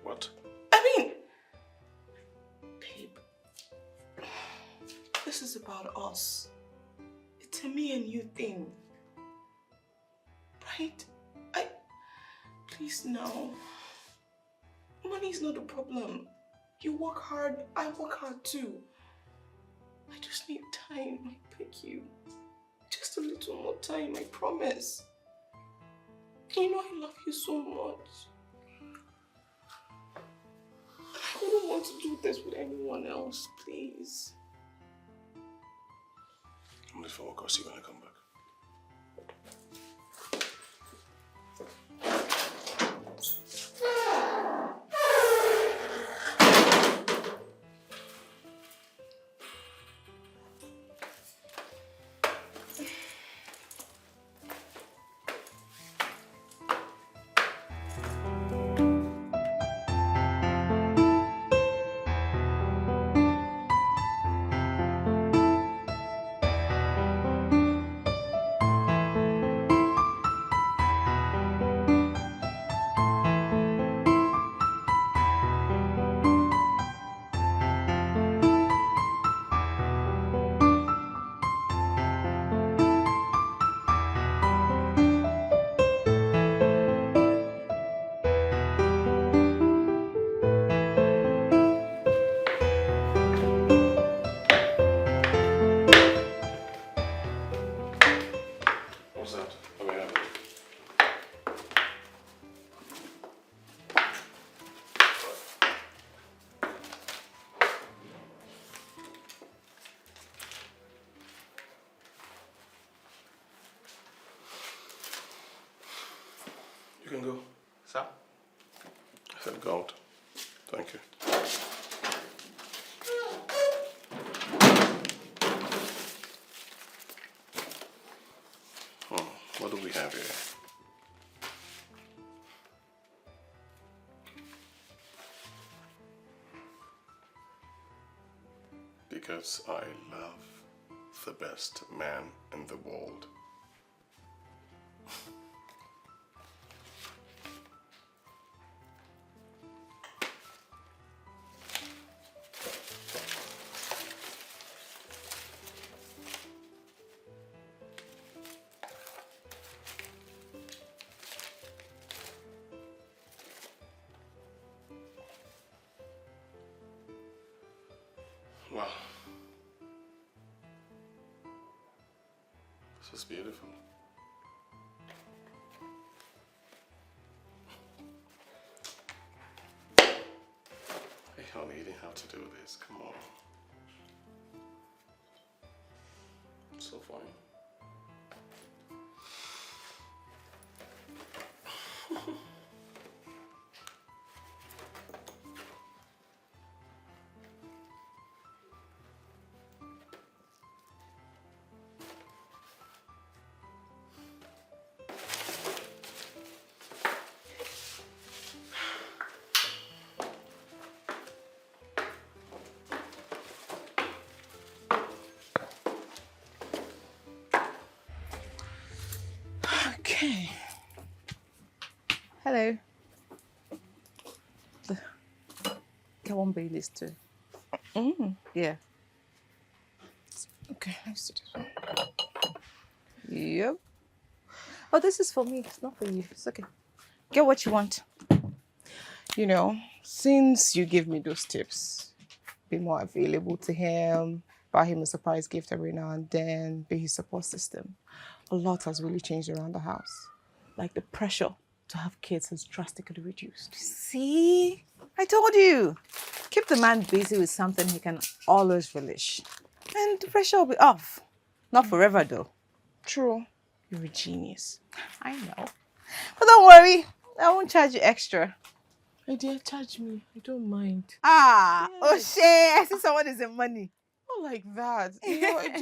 What? I mean, babe, this is about us. It's a me and you thing. Right? Please now. Money is not a problem. You work hard, I work hard too. I just need time, I beg you. Just a little more time, I promise. You know I love you so much. I wouldn't want to do this with anyone else, please. I'm late for work. I'll see you when I come back. What's that? Let me have it. You can go. Sir? I said go out. Thank you. What do we have here? Because I love the best man in the world. Wow. This is beautiful. Hey, honey, you didn't have to do this. Come on. It's so fine. Okay. Hello. Get one Baileys too. Yeah. Okay, let's do this one. Yep. Oh, this is for me. It's not for you. It's okay. Get what you want. You know, since you give me those tips, be more available to him, buy him a surprise gift every now and then, be his support system, a lot has really changed around the house. Like the pressure to have kids has drastically reduced. See? I told you. Keep the man busy with something he can always relish. And the pressure will be off. Not forever, though. True. You're a genius. I know. But don't worry. I won't charge you extra. My dear, charge me. I don't mind. Ah, Yes. O'Shea, I see someone is in money. Not like that. You know, I'm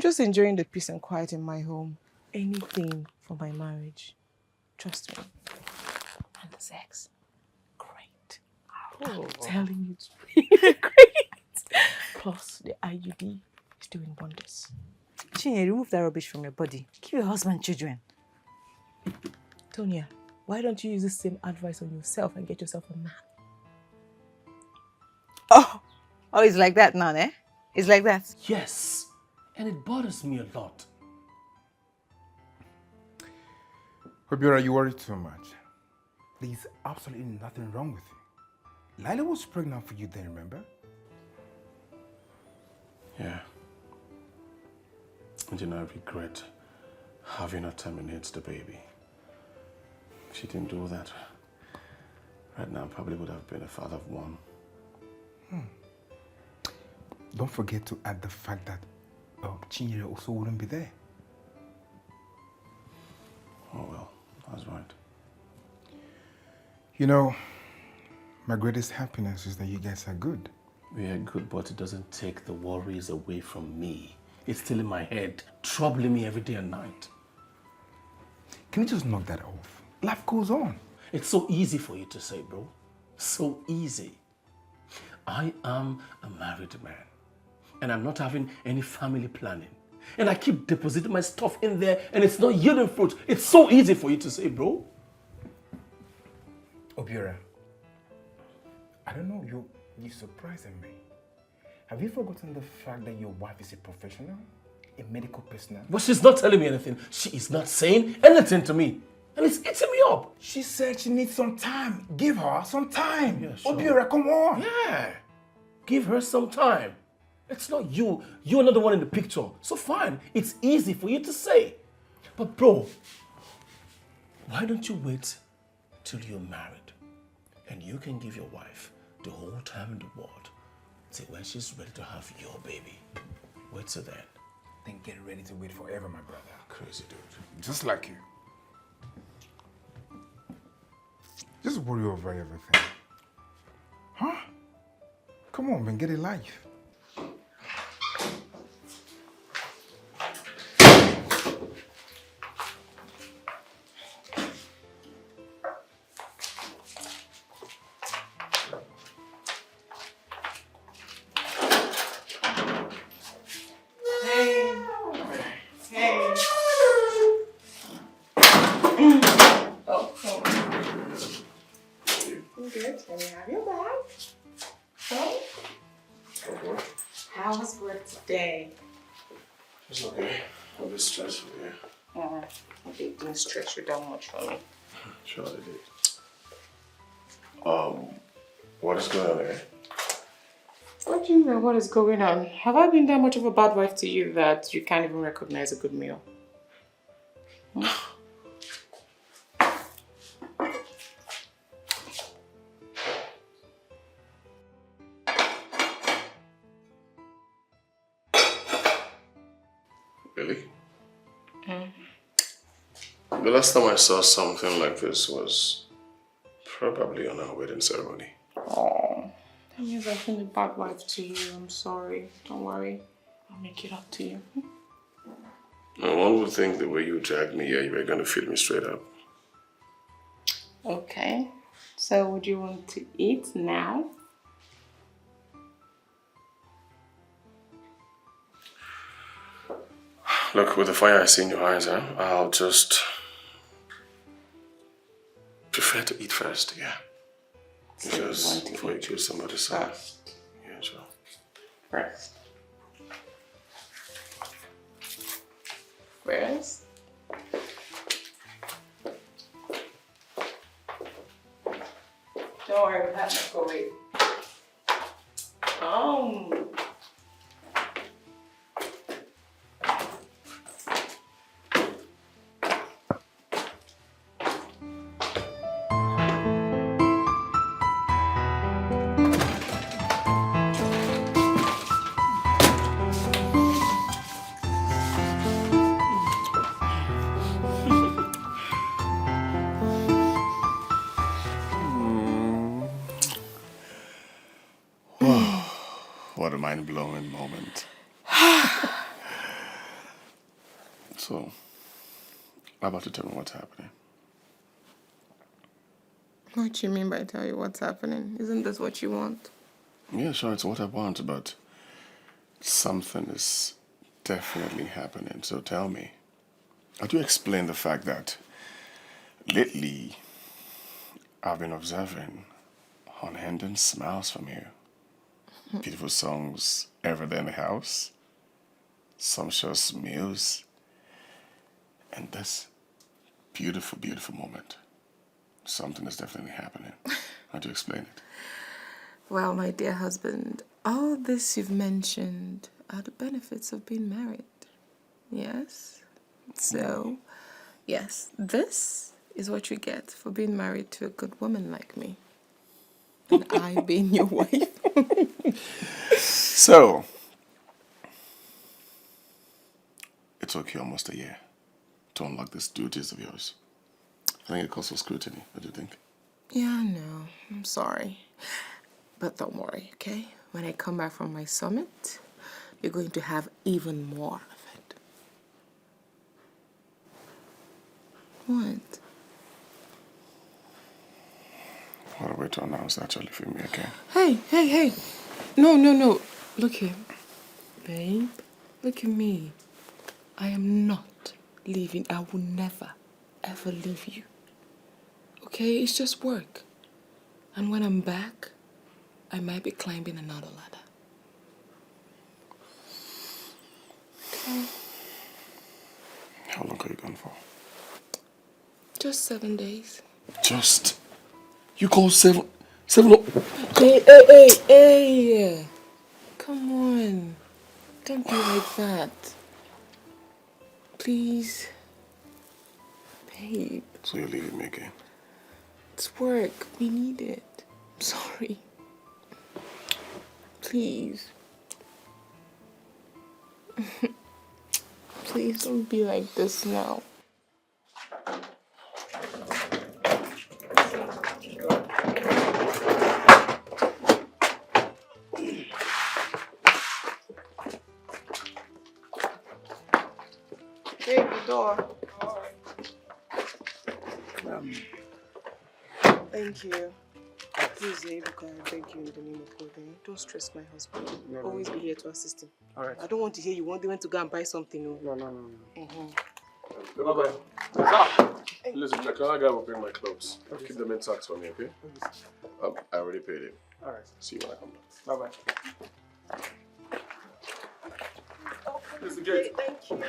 just enjoying the peace and quiet in my home. Anything for my marriage. Trust me. And the sex. Great. I'm telling you, it's really great. Plus, the IUD is doing wonders. Chinye, remove that rubbish from your body. Give your husband children. Tonya, why don't you use the same advice on yourself and get yourself a man? Oh, it's like that now, eh? It's like that. Yes, and it bothers me a lot. Obiora, you worry too much. There's absolutely nothing wrong with you. Lila was pregnant for you then, remember? Yeah. And you know, I regret having her terminate the baby. If she didn't do that, right now I probably would have been a father of one. Don't forget to add the fact that Chinyere also wouldn't be there. Oh well, that's right. You know, my greatest happiness is that you guys are good. We are good, but it doesn't take the worries away from me. It's still in my head, troubling me every day and night. Can you just knock that off? Life goes on. It's so easy for you to say, bro. So easy. I am a married man, and I'm not having any family planning. And I keep depositing my stuff in there, and it's not yielding fruit. It's so easy for you to say, bro. Obiora, I don't know, you're surprising me. Have you forgotten the fact that your wife is a professional? A medical personnel? But she's not telling me anything. She is not saying anything to me. And it's eating me up. She said she needs some time. Give her some time. Yeah, sure. Obiora, come on. Yeah. Give her some time. It's not you. You're not the one in the picture. So fine. It's easy for you to say. But bro, why don't you wait till you're married? And you can give your wife the whole time in the world. Till when she's ready to have your baby. Wait till then. Then get ready to wait forever, my brother. Crazy dude. Just like you. Just worry over everything. Huh? Come on, man, get a life. How was work today? It's okay. A bit stressful, yeah. I didn't stress you that much for me. Sure I did. What is going on there? What do you know? What is going on? Have I been that much of a bad wife to you that you can't even recognize a good meal? Really? The last time I saw something like this was probably on our wedding ceremony. Oh, that means I've been a bad wife to you. I'm sorry. Don't worry. I'll make it up to you. No one would think the way you dragged me here, you were going to feed me straight up. Okay. So would you want to eat now? Look, with the fire I see in your eyes, I'll just prefer to eat first, yeah. Because before you kill somebody, so yeah, sure. First. First. Don't worry, we have microwave. What a mind-blowing moment. So, how about you tell me what's happening? What do you mean by tell you what's happening? Isn't this what you want? Yeah, sure, it's what I want, but something is definitely happening. So tell me, how do you explain the fact that lately I've been observing unending smiles from you? Beautiful songs every day in the house, sumptuous meals, and this beautiful, beautiful moment. Something is definitely happening. How do you explain it? Well, my dear husband, all this you've mentioned are the benefits of being married. Yes? So, yes, this is what you get for being married to a good woman like me. And I being your wife. So, it took you almost a year to unlock these duties of yours. I think it calls for scrutiny. What do you think? Yeah, I know. I'm sorry. But don't worry, okay? When I come back from my summit, you're going to have even more of it. What? What a way to announce actually for me, okay? Hey. No. Look here. Babe, look at me. I am not leaving. I will never, ever leave you. Okay? It's just work. And when I'm back, I might be climbing another ladder. Okay? How long are you gone for? Just 7 days. Just? You call seven? Hey. Come on. Don't be like that. Please. Babe. So you're leaving me again? It's work. We need it. I'm sorry. Please. Please don't be like this now. Take the door. Thank you. Please, Ebuka, I beg you in the name of God, don't stress my husband. Always be here to assist him. All right. I don't want to hear you want to go and buy something. No. Bye-bye. Sir, listen, the cleaner guy will bring my clothes. Keep them intact for me, okay? I already paid him. All right. See you when I come back. Bye-bye. Here's the gate. Thank you.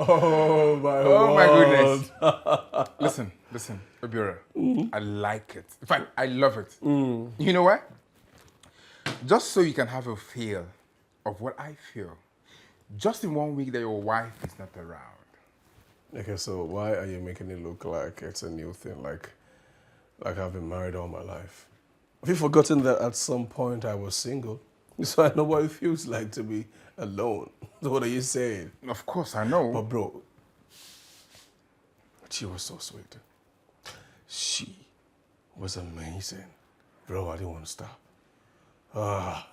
Oh my goodness. Listen, Obiora. I like it. In fact, I love it. You know why? Just so you can have a feel of what I feel. Just in 1 week that your wife is not around. Okay, so why are you making it look like it's a new thing? Like I've been married all my life. Have you forgotten that at some point I was single? So I know what it feels like to be alone. So what are you saying? Of course, I know. But bro, she was so sweet. She was amazing. Bro, I didn't want to stop. I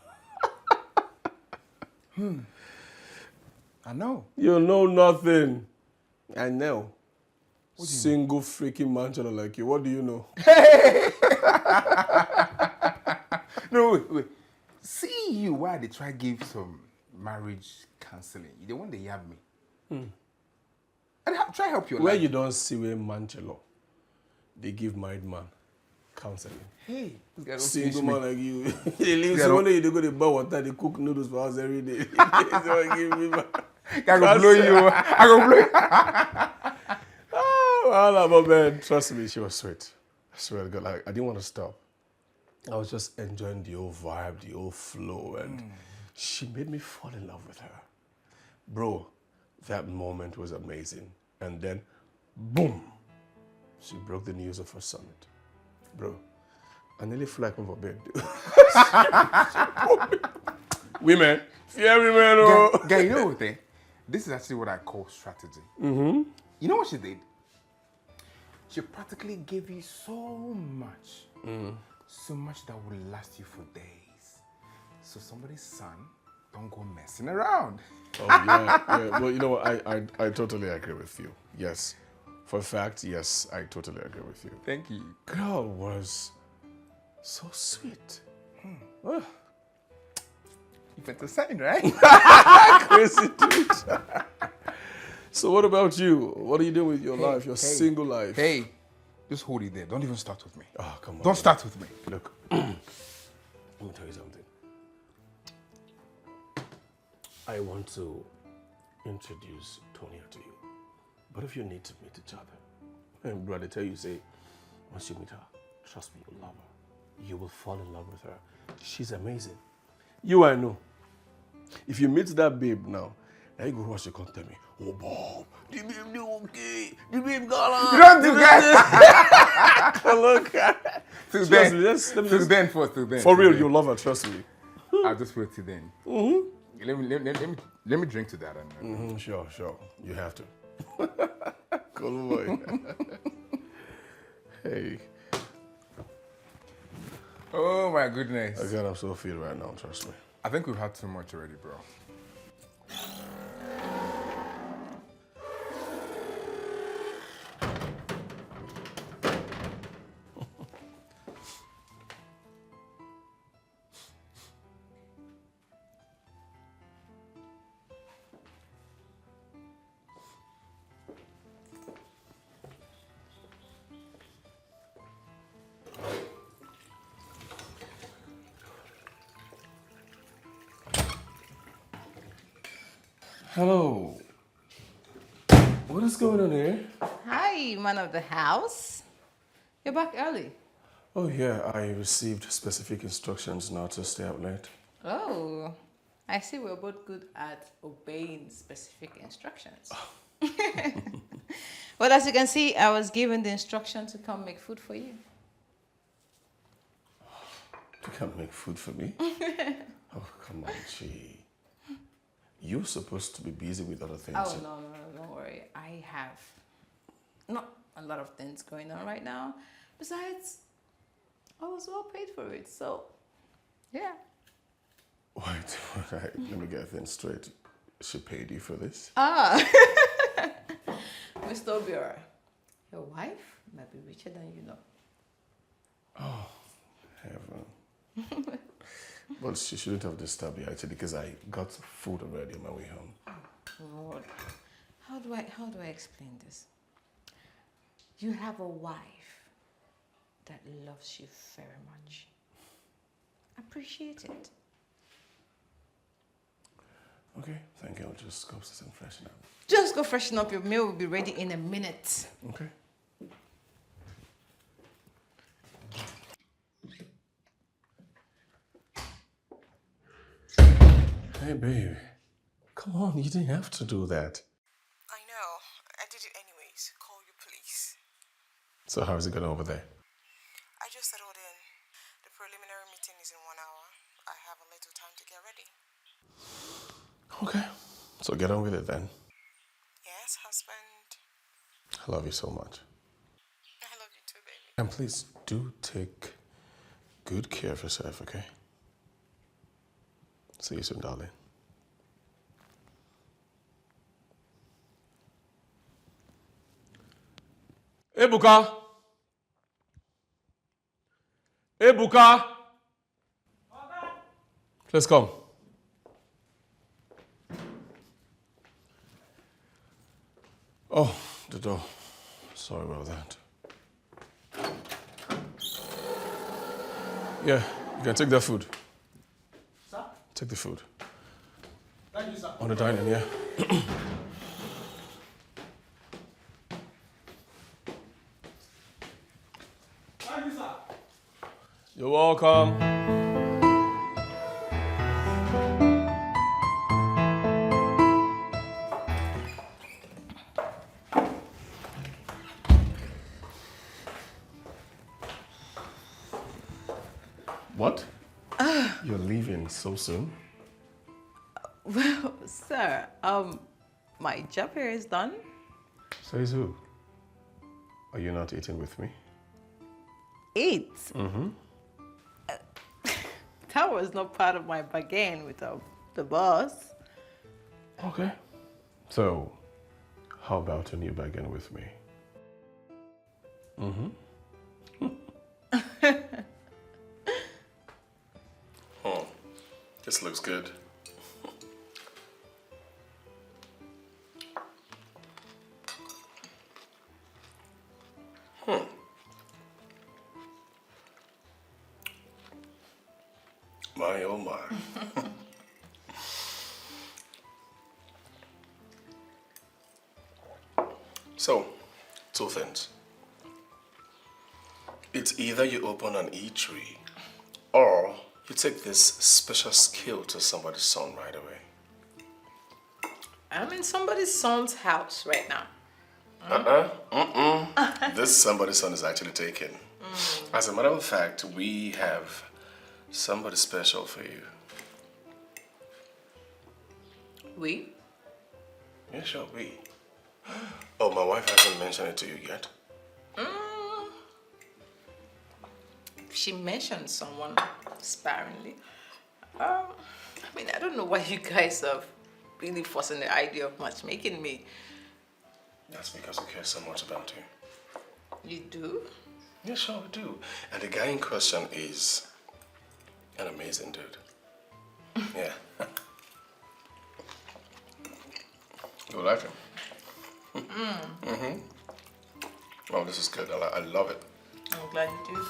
know. You know nothing. I know. Single freaking man like you. What do you know? wait. See you why they try give some marriage counseling. You the one they yab me. And try help your Where life. you don't see where Manchelo, they give married man counseling. Hey, this guy don't Single finish man me. like you, they live. Yeah, So no. one day they go to buy water, they cook noodles for us every day. So give me back. I go blow you. I go blow you. Oh, well, but man, trust me, she was sweet. I swear to God, like, I didn't want to stop. I was just enjoying the whole vibe, the whole flow, and she made me fall in love with her. Bro, that moment was amazing. And then, boom, she broke the news of her summit. Bro, I nearly flew like over bed. Women, fear women, oh. Guy, you know what thing? This is actually what I call strategy. You know what she did? She practically gave you so much. So much that will last you for days. So somebody's son, don't go messing around. Oh, yeah. Well, you know what? I totally agree with you. Yes. For a fact, yes, I totally agree with you. Thank you. Girl was so sweet. You went to sign, right? Crazy dude. So what about you? What are you doing with your life, your single life? Hey, just hold it there. Don't even start with me. Oh, come on. Don't start with me. Look, let me tell you something. I want to introduce Tonya to you. But if you need to meet each other, and brother tell you, say, once you meet her, trust me, you'll love her. You will fall in love with her. She's amazing. You, I know. If you meet that babe now you go rush, you come tell me, oh, Bob, the babe do okay. The babe got You don't do that. Look. Till Trust then. me, just, let me Till just, then first, till then. for till real, then. you'll love her, trust me. I'll just wait till then. Let me drink to that. And, Sure. You have to. Cool boy. Hey. Oh my goodness. God, I'm so feel right now, trust me. I think we've had too much already, bro. Hello. What is going on here? Hi, man of the house. You're back early. Oh yeah, I received specific instructions not to stay out late. Oh, I see we're both good at obeying specific instructions. Well, as you can see, I was given the instruction to come make food for you. You can't make food for me. Oh, come on, gee. You're supposed to be busy with other things. Oh, no, don't worry. I have not a lot of things going on right now. Besides, I was well paid for it, so yeah. Wait, let me get things straight. She paid you for this? Ah, Mr. Obiora, your wife might be richer than you know. Oh, heaven. But she shouldn't have disturbed you actually because I got food already on my way home. Lord, how do I explain this? You have a wife that loves you very much. Appreciate it. Okay, thank you. I'll just go upstairs and freshen up. Just go freshen up. Your meal will be ready in a minute. Okay. Hey, babe. Come on, you didn't have to do that. I know. I did it anyways. Call you, please. So how is it going over there? I just settled in. The preliminary meeting is in 1 hour. I have a little time to get ready. Okay, so get on with it then. Yes, husband. I love you so much. I love you too, baby. And please do take good care of yourself, okay? See you soon, darling. Ebuka! Ebuka! Please come. Oh, the door. Sorry about that. Yeah, you can take that food. Sir? Take the food. Thank you, sir. On the dining, yeah. Thank you, sir. You're welcome. What? You're leaving so soon? Well, sir, my job here is done. Says who? Are you not eating with me? Eat? That was not part of my bargain with the boss. Okay. So, how about a new bargain with me? Oh, this looks good. My oh my. So, two things. It's either you open an eatery or you take this special skill to somebody's son right away. I'm in somebody's son's house right now. This somebody's son is actually taken. As a matter of fact, we have somebody special for you. We? Yeah, sure, we. Oh, my wife hasn't mentioned it to you yet? She mentioned someone sparingly. I mean, I don't know why you guys are really forcing the idea of matchmaking me. That's because we care so much about you. You do? Yeah, sure, we do. And the guy in question is an amazing dude. Yeah. You like him? Oh, this is good. I love it. I'm glad you do.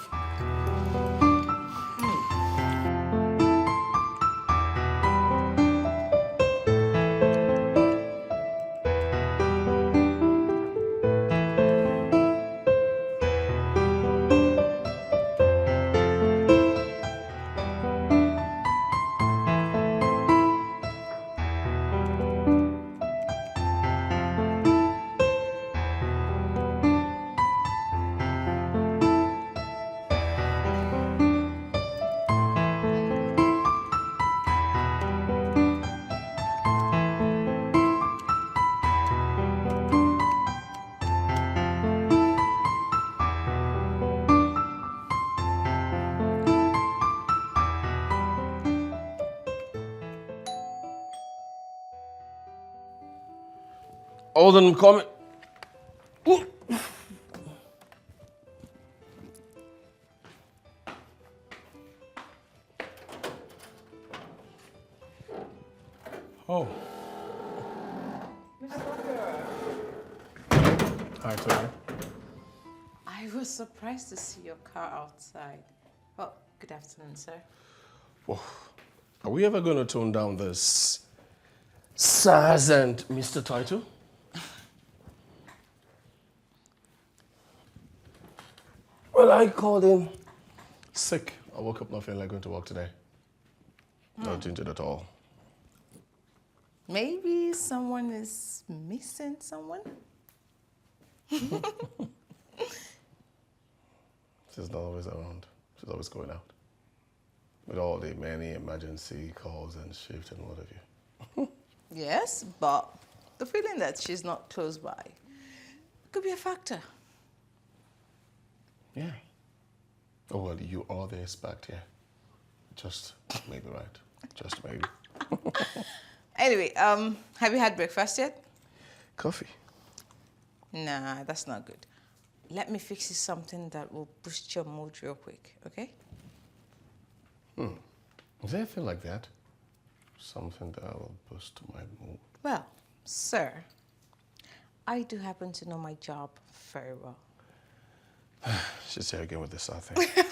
All of them coming. Ooh. Oh. Hi, Tony. I was surprised to see your car outside. Well, good afternoon, sir. Oh. Are we ever going to tone down this Sirs and Mr. Title? Well, I called in sick. I woke up not feeling like going to work today. Not gingered at all. Maybe someone is missing someone? She's not always around. She's always going out. With all the many emergency calls and shifts and what have you. Yes, but the feeling that she's not close by could be a factor. Yeah. Oh, well, you are the expert here. Just maybe right. Just maybe. Anyway, have you had breakfast yet? Coffee. Nah, that's not good. Let me fix you something that will boost your mood real quick, okay? Is there anything like that? something that will boost my mood. Well, sir, I do happen to know my job very well. She's here again with this other thing.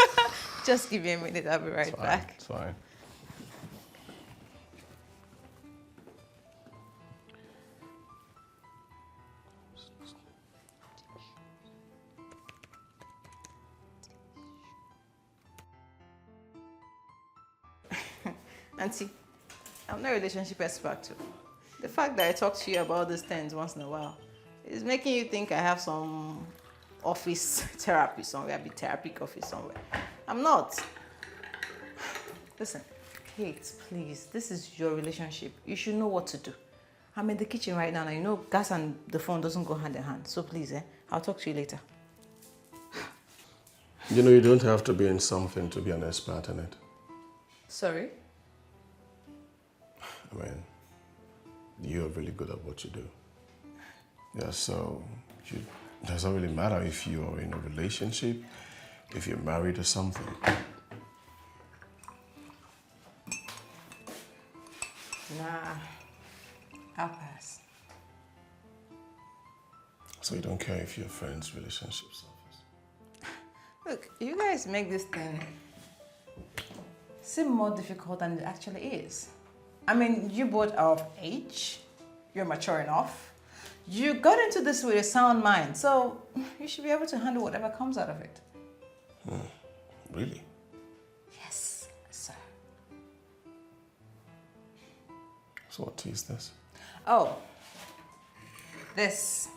Just give me a minute, I'll be right back. It's fine. Auntie, I'm not a relationship expert too. The fact that I talk to you about these things once in a while is making you think I have some office therapy somewhere, a therapeutic office somewhere. I'm not. Listen, Kate, please, this is your relationship. You should know what to do. I'm in the kitchen right now and you know gas and the phone doesn't go hand in hand. So please, I'll talk to you later. You know, you don't have to be in something to be an expert in it. Sorry? I mean, you're really good at what you do. Yeah, so it doesn't really matter if you're in a relationship, if you're married or something. Nah, I'll pass. So you don't care if your friends' relationships suffers? Look, you guys make this thing seem more difficult than it actually is. I mean, you both are of age, you're mature enough, you got into this with a sound mind, so you should be able to handle whatever comes out of it. Really? Yes, sir. So what tea is this? Oh, this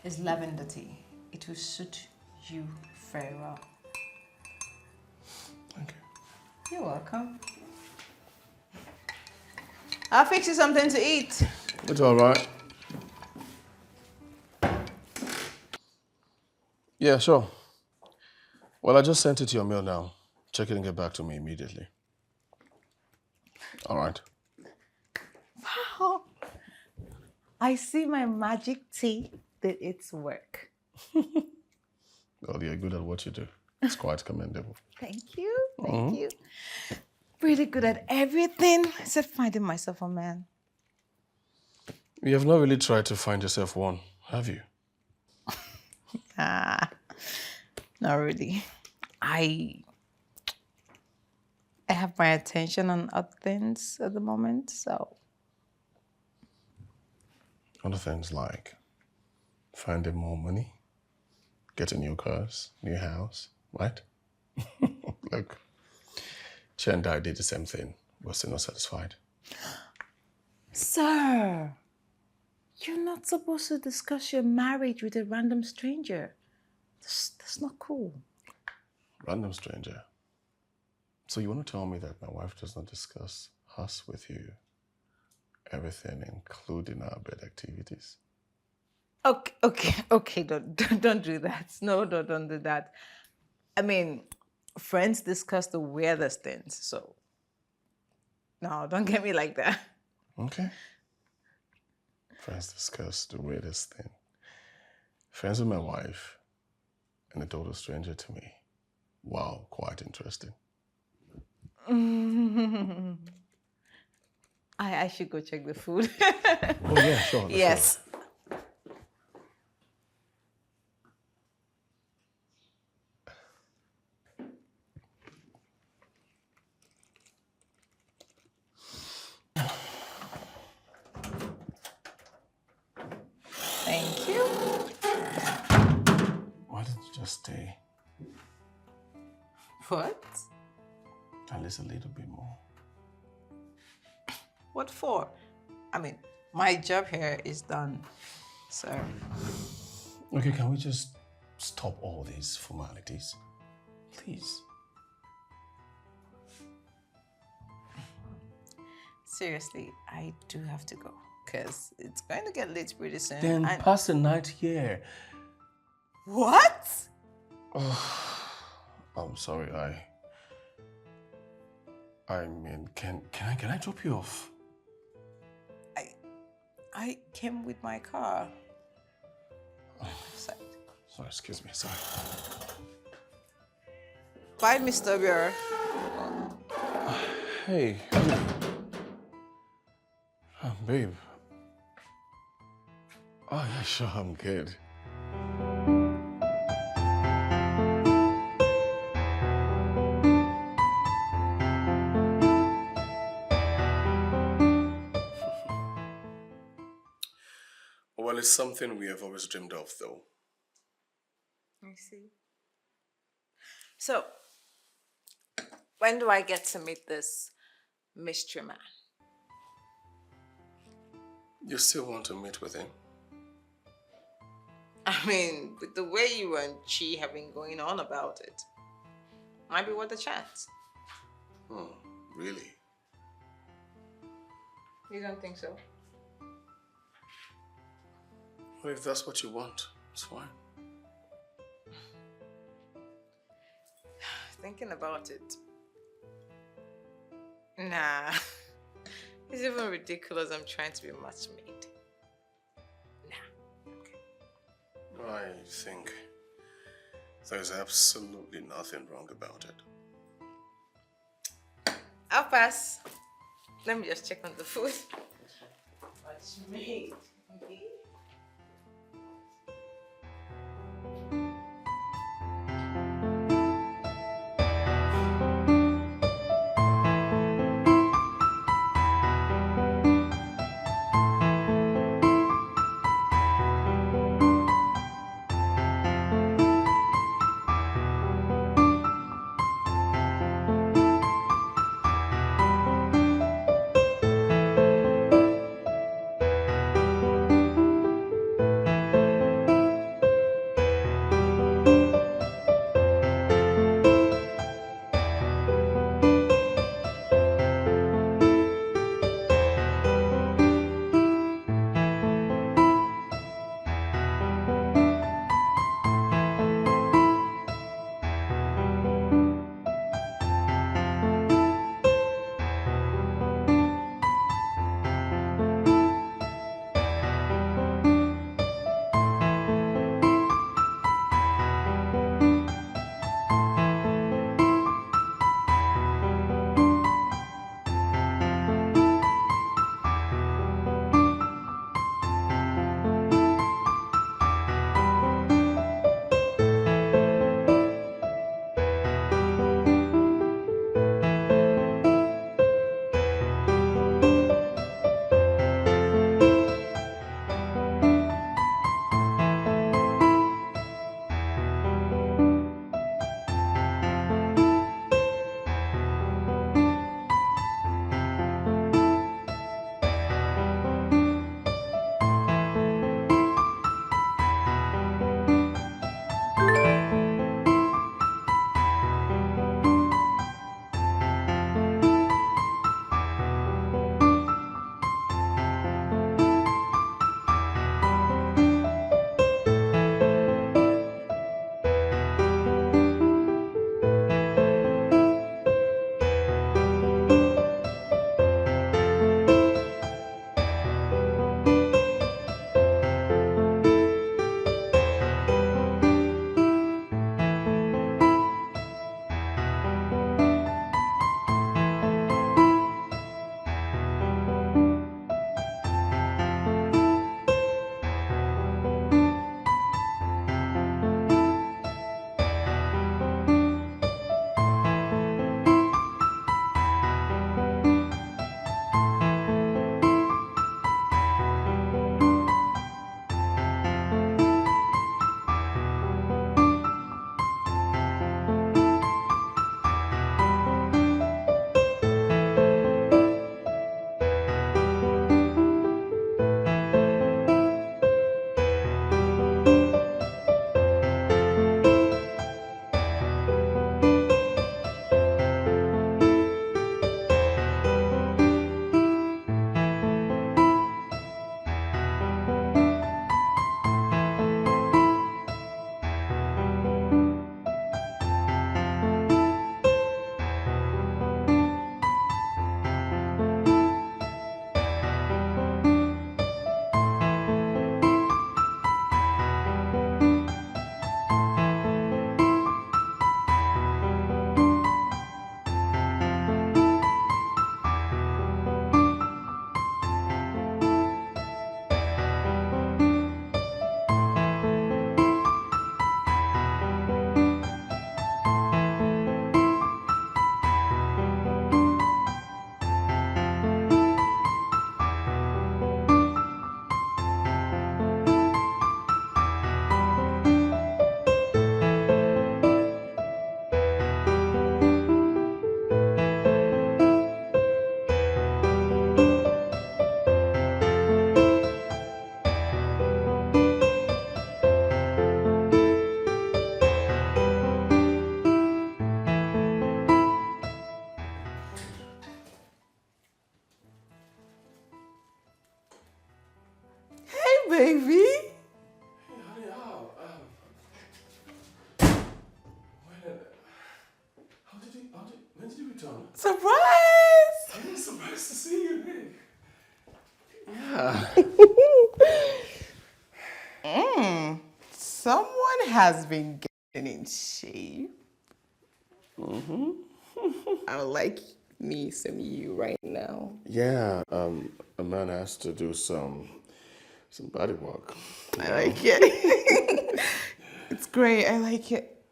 is lavender tea. It will suit you very well. Thank you. You're welcome. I'll fix you something to eat. It's all right. Yeah, sure. Well, I just sent it to your mail now. Check it and get back to me immediately. All right. Wow. I see my magic tea did its work. Well, you're good at what you do. It's quite commendable. Thank you. Thank you. Really good at everything except finding myself a man. You have not really tried to find yourself one, have you? Not really. I have my attention on other things at the moment, so. Other things like finding more money, getting new cars, new house, right? Look, she and I did the same thing. We're still not satisfied. Sir, you're not supposed to discuss your marriage with a random stranger. That's not cool. Random stranger. So you want to tell me that my wife does not discuss us with you? Everything, including our bed activities? Okay, don't do that. No, don't do that. I mean, friends discuss the weirdest things, so no, don't get me like that. Okay. Friends discuss the weirdest thing. Friends with my wife and a total stranger to me. Wow, quite interesting. I should go check the food. Oh yeah, sure. Yes. Thank you. Why didn't you just stay What? at least a little bit more? What for? I mean, my job here is done, sir. Okay, can we just stop all these formalities? Please. Seriously, I do have to go because it's going to get late pretty soon. Then pass the night here. What? Oh, I'm sorry, I mean, can I drop you off? I came with my car. Sorry, excuse me, sorry. Bye, Mr. Bear. Hey, Babe. Oh, yeah, sure, I'm good. Well, it's something we have always dreamed of, though. I see. So, when do I get to meet this mystery man? You still want to meet with him? I mean, with the way you and Chi have been going on about it, might be worth a chance. Really? You don't think so? Well, if that's what you want, it's fine. Thinking about it. Nah. It's even ridiculous I'm trying to be match made. Nah. I think there's absolutely nothing wrong about it. I'll pass. Let me just check on the food. Match made. Okay. done? Surprise! I'm surprised to see you, Nick. Yeah. Someone has been getting in shape. I would like me some you right now. Yeah, a man has to do some body work. I like it. It's great. I like it.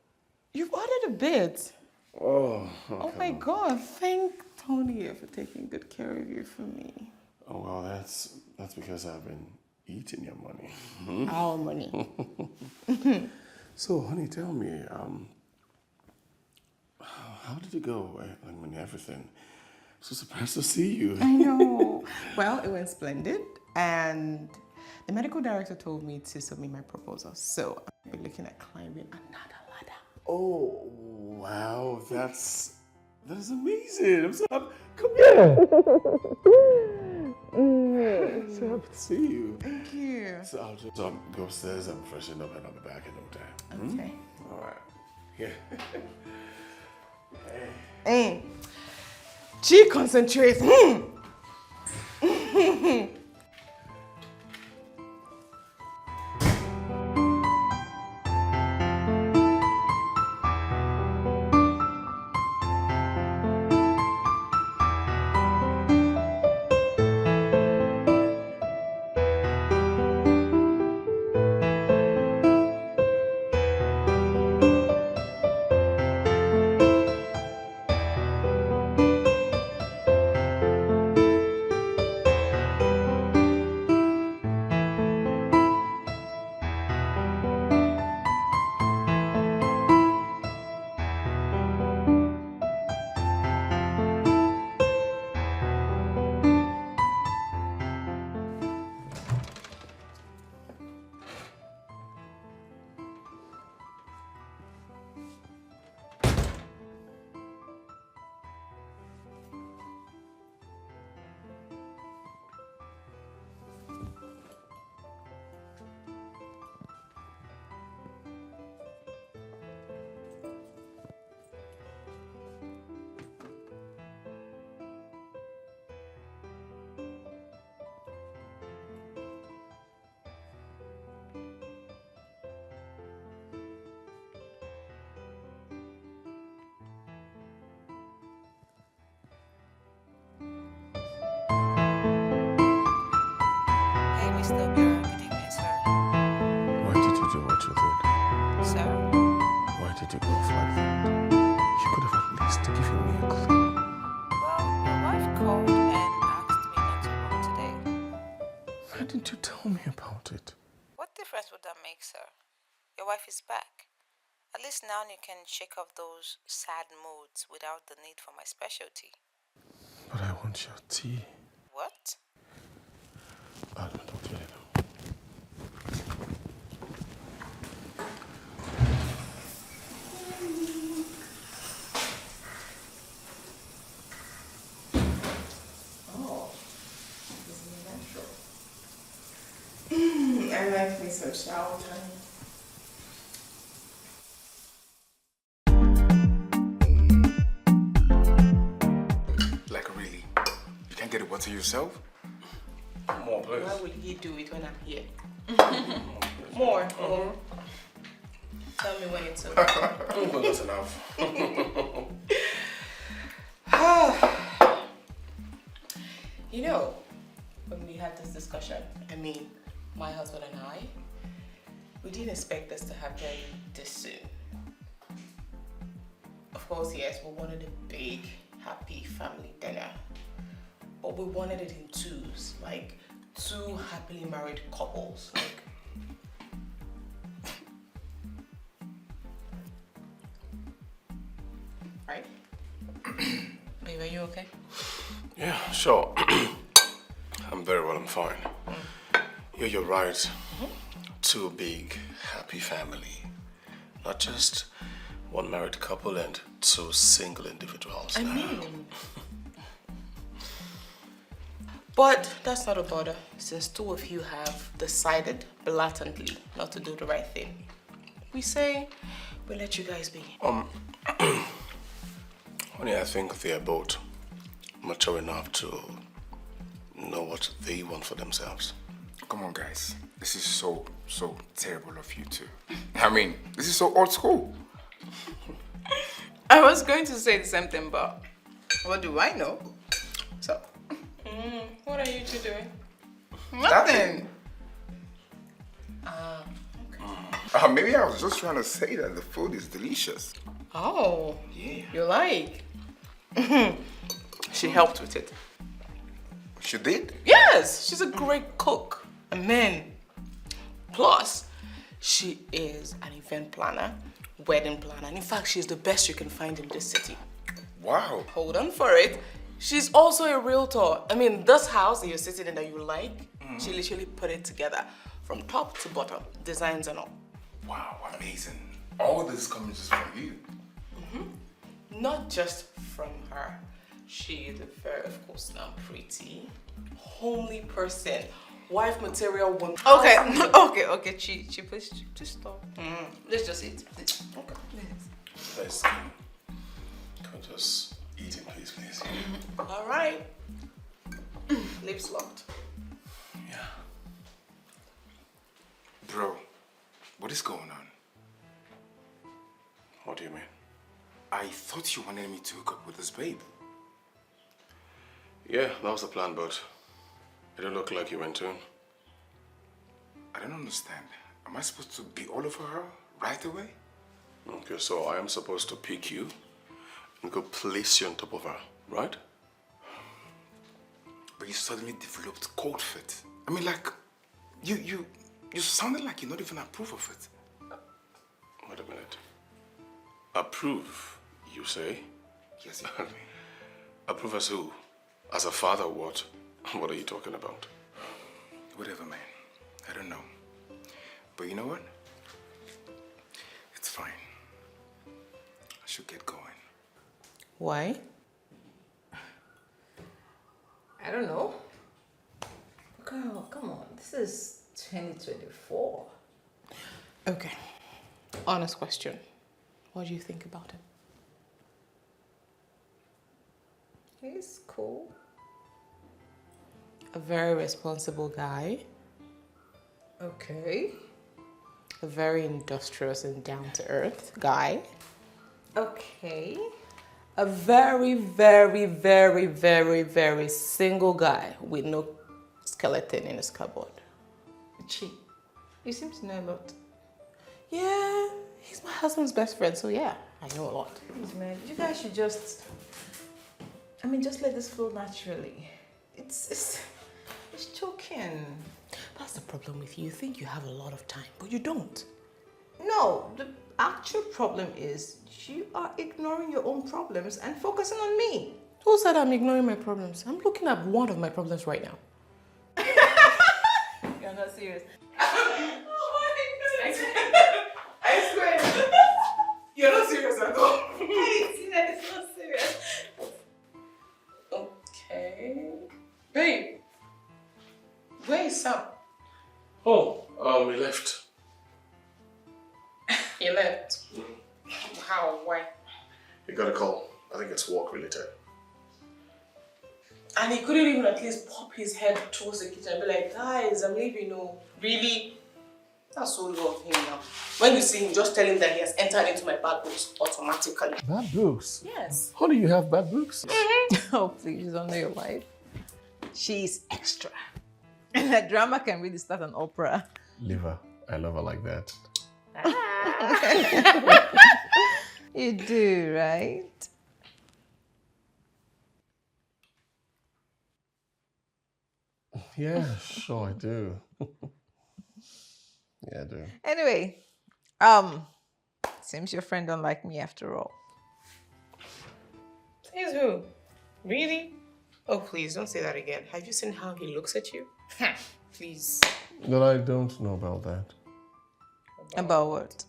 You've ordered a bit. Oh, Oh my God. Thank Tony for taking good care of you for me. oh well, that's because I've been eating your money. Our money. So, honey, tell me, how did it go? I mean, everything. So surprised to see you. I know. Well, it went splendid. And the medical director told me to submit my proposal. So I'll be looking at climbing another ladder. Oh, wow, that is amazing. I'm so happy. Come here. So happy to see you. Thank you. So I'll just go upstairs and freshen up and I'll be back in no time. Okay. All right. Yeah. Hey. She concentrates. Hey, Mr. Obiora, good evening, sir. Why did you do what you did? Sir? Why did you go off like that? You could have at least given me a clue. Well, your wife called and asked me not to work today. Why didn't you tell me about it? What difference would that make, sir? Your wife is back. At least now you can shake off those sad moods without the need for my specialty. But I want your tea. What? I don't really know. Oh, this is natural. I like me some shower time. Like really? You can't get it water yourself? More, please. Why would he do it when I'm here? More. Oh. Tell me when it's over. Well, that's enough. You know, when we had this discussion, I mean, my husband and I, we didn't expect this to happen this soon. Of course, yes, we wanted a big, happy family dinner. But we wanted it in twos, like two happily married couples. Like, right? Babe, are you okay? Yeah, sure. I'm very well, I'm fine. Yeah, you're right. Two big, happy family. Not just one married couple and two single individuals. I mean... But that's not a bother, since two of you have decided blatantly not to do the right thing. We say, we let you guys be. Honey, I think they are both mature enough to know what they want for themselves. Come on, guys. This is so terrible of you two. I mean, this is so old school. I was going to say the same thing, but what do I know? So, what are you two doing? Nothing. Maybe I was just trying to say that the food is delicious. Oh, yeah. You like? She helped with it. She did? Yes, she's a great cook. And then, plus, she is an event planner, wedding planner. And in fact, she's the best you can find in this city. Wow. Hold on for it. She's also a realtor. I mean, this house that you're sitting in that you like, she literally put it together from top to bottom, designs and all. Wow, amazing. All this is coming just from you. Not just from her. She is a very, of course, now pretty, homely person. Wife material woman. Okay, okay. She please stop. Let's just eat. Okay. Let's can we just eat in peace, please? All right. Lips locked. Yeah. Bro, what is going on? What do you mean? I thought you wanted me to hook up with this babe. Yeah, that was the plan, but it didn't look like you went to. I don't understand. Am I supposed to be all over her right away? Okay, so I am supposed to pick you and go place you on top of her, right? But you suddenly developed cold feet. I mean, like, you sounded like you not even approve of it. Wait a minute. Approve, you say? Yes. Approve as who? As a father, what? What are you talking about? Whatever, man. I don't know. But you know what? It's fine. I should get going. Why? I don't know. Girl, come on. This is 2024. Okay. Honest question. What do you think about him? He's cool. A very responsible guy. Okay. A very industrious and down-to-earth guy. Okay. A very, very, very, very, very single guy with no skeleton in his cupboard. Chi, you seem to know a lot. Yeah, he's my husband's best friend, so yeah, I know a lot. Please, man, you guys should just let this flow naturally. It's choking. That's the problem with you. You think you have a lot of time, but you don't. No, the actual problem is you are ignoring your own problems and focusing on me. Who said I'm ignoring my problems? I'm looking at one of my problems right now. You're not serious. I swear. You're not serious at all. It's not serious. Okay. Babe. Where is Sam? Oh, he left. He left. How? Why? He got a call. I think it's work related. And he couldn't even at least pop his head towards the kitchen and be like, guys, I'm leaving. No, really? That's so low of him now. When you see him, just tell him that he has entered into my bad books automatically. Bad books? Yes. How do you have bad books? Oh, please, you don't know your wife. She's extra. And her drama can really start an opera. Leave her. I love her like that. You do, right? Yeah, sure I do. Yeah, I do. Anyway, seems your friend don't like me after all. Says who? Really? Oh, please, don't say that again. Have you seen how he looks at you? Please. But I don't know about that. About what?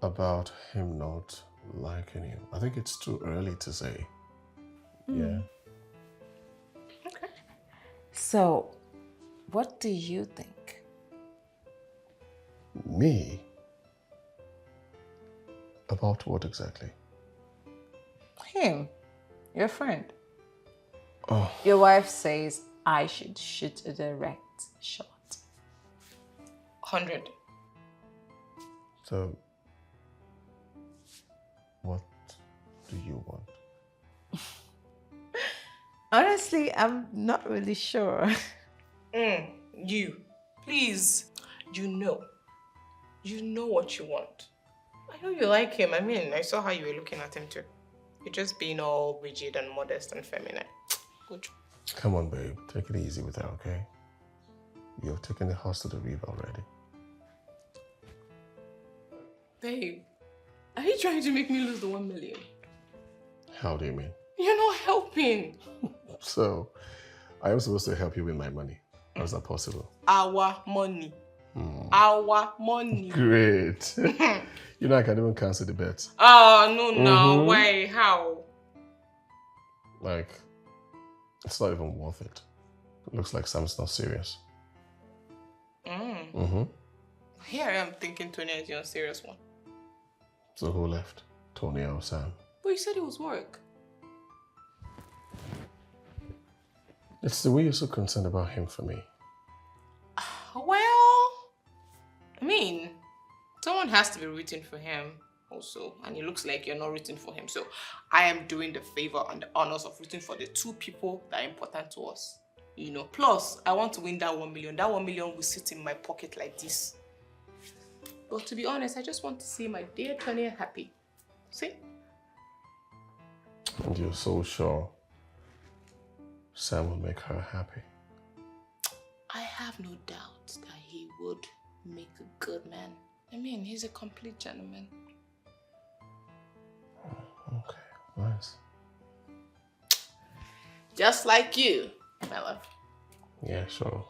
About him not liking you. I think it's too early to say. Yeah. Okay. So, what do you think? Me? About what exactly? Him, your friend. Oh, Your wife says I should shoot a direct shot. 100. so what do you want? Honestly, I'm not really sure. You. Please. You know. You know what you want. I know you like him. I mean, I saw how you were looking at him too. You're just being all rigid and modest and feminine. Good. Come on, babe. Take it easy with that, okay? You've taken the horse to the river already. Babe, are you trying to make me lose the 1 million? How do you mean? You're not helping. So, I am supposed to help you with my money. How is that possible? Our money. Our money. Great. You know, I can even cancel the bet. Oh, no. Why? How? Like, it's not even worth it. It looks like Sam's not serious. Here I am thinking Tony is your serious one. So who left? Tony or Sam? But you said it was work. It's the way you're so concerned about him for me. Well, I mean, someone has to be rooting for him also. And it looks like you're not rooting for him. So I am doing the favor and the honors of rooting for the 2 people that are important to us. You know, plus, I want to win that 1 million. That 1 million will sit in my pocket like this. But to be honest, I just want to see my dear Tony happy. See? And you're so sure Sam will make her happy? I have no doubt that he would make a good man. I mean, he's a complete gentleman. Okay, nice. Just like you, my love. Yeah, sure.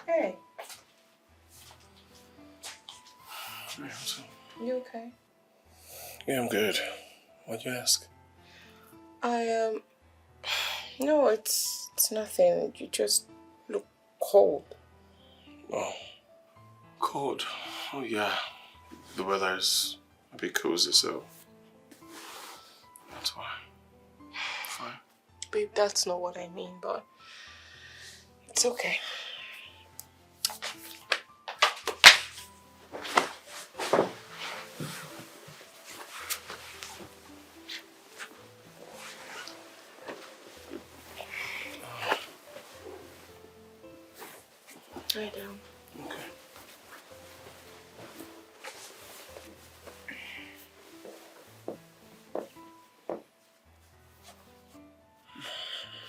Hey, Yeah, you okay? I'm good. Why'd you ask? No, it's nothing. You just look cold. Oh, cold. Oh, yeah. The weather is a bit cozy, so that's why. Fine. Babe, that's not what I mean, but it's okay. Lie down. Okay.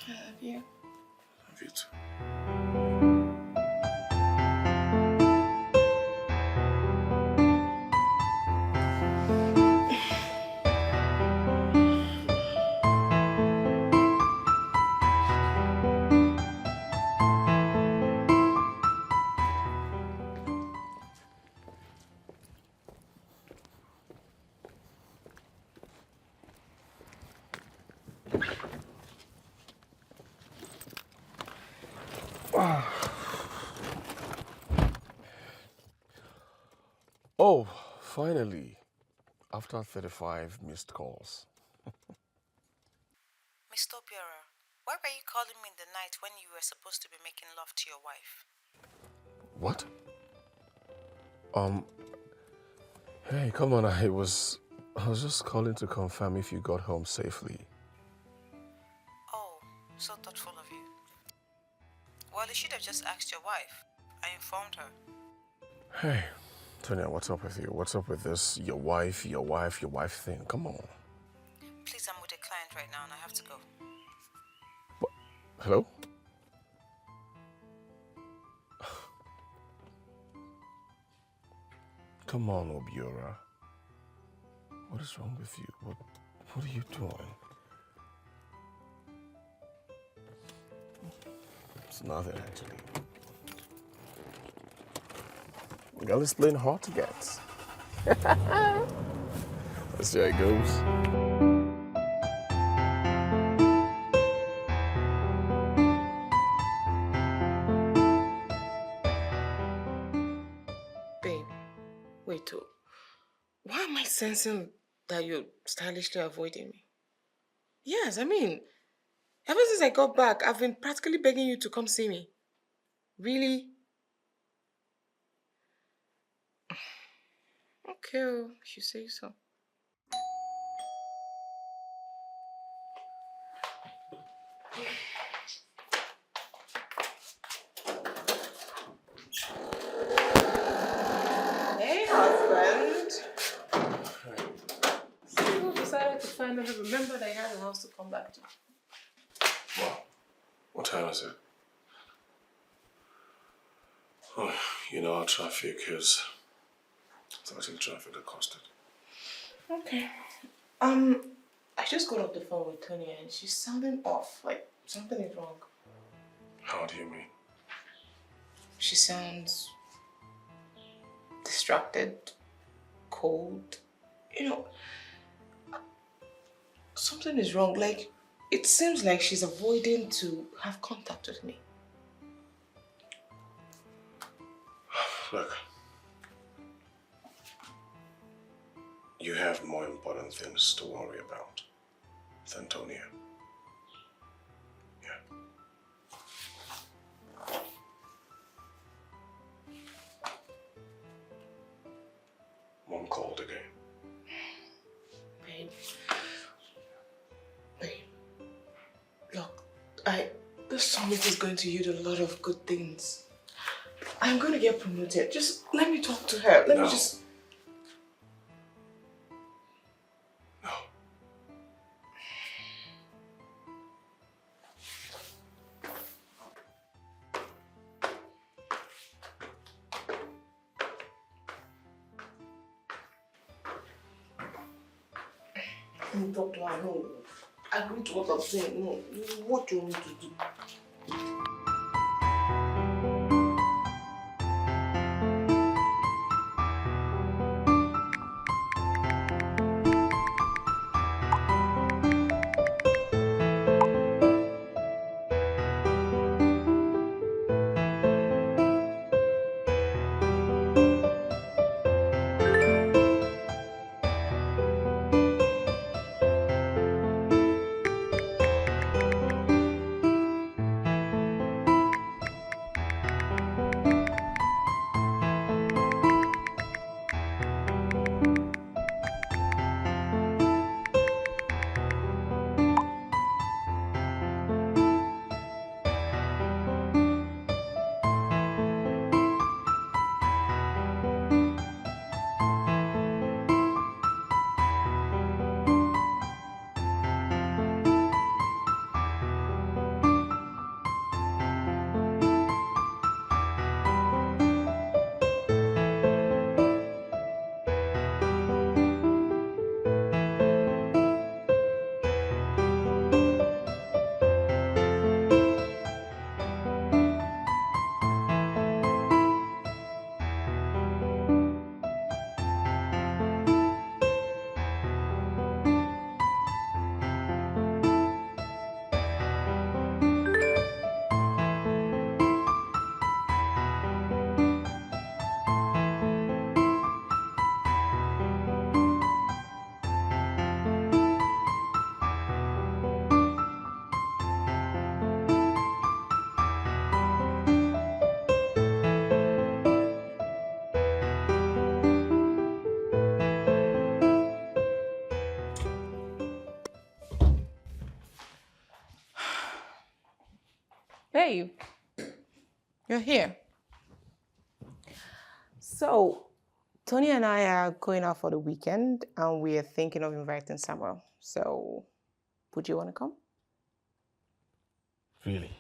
I love you. Love you too. Oh, finally. After 35 missed calls. Mr. Obiora, why were you calling me in the night when you were supposed to be making love to your wife? What? Hey, come on, I was just calling to confirm if you got home safely. Oh, so thoughtful of you. Well, you should have just asked your wife. I informed her. Hey, Tonya, what's up with you? What's up with this your wife thing? Come on. Please, I'm with a client right now and I have to go. What? Hello? Come on, Obiora. What is wrong with you? What are you doing? It's nothing, actually. Girl is playing hard to get. Let's see how it goes. Babe, wait, oh. Why am I sensing that you're stylishly avoiding me? Yes, I mean, ever since I got back, I've been practically begging you to come see me. Really? Okay, oh, if you say so. Hey, husband. So you decided to finally remember that I had a house to come back to. Wow. What time is it? Oh, you know how traffic is. It's actually traffic that caused it. Okay. I just got off the phone with Tony and she's sounding off. Like something is wrong. How do you mean? She sounds distracted, cold. You know, something is wrong. Like, it seems like she's avoiding to have contact with me. Look. You have more important things to worry about than Tonya. Yeah. Mom called again. Babe, look, this summit is going to yield a lot of good things. I'm going to get promoted. Just let me talk to her. Let me just... No. Let me talk to her. No. I agree to what I'm saying. No. What do you want me to do? Babe, you're here. So, Tony and I are going out for the weekend and we are thinking of inviting Samuel. So, would you want to come? Really?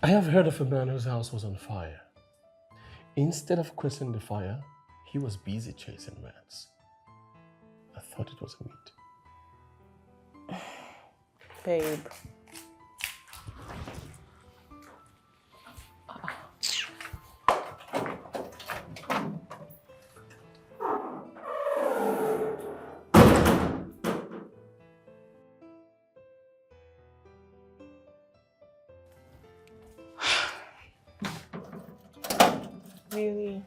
I have heard of a man whose house was on fire. Instead of quenching the fire, he was busy chasing rats. I thought it was a meat. Babe, Really?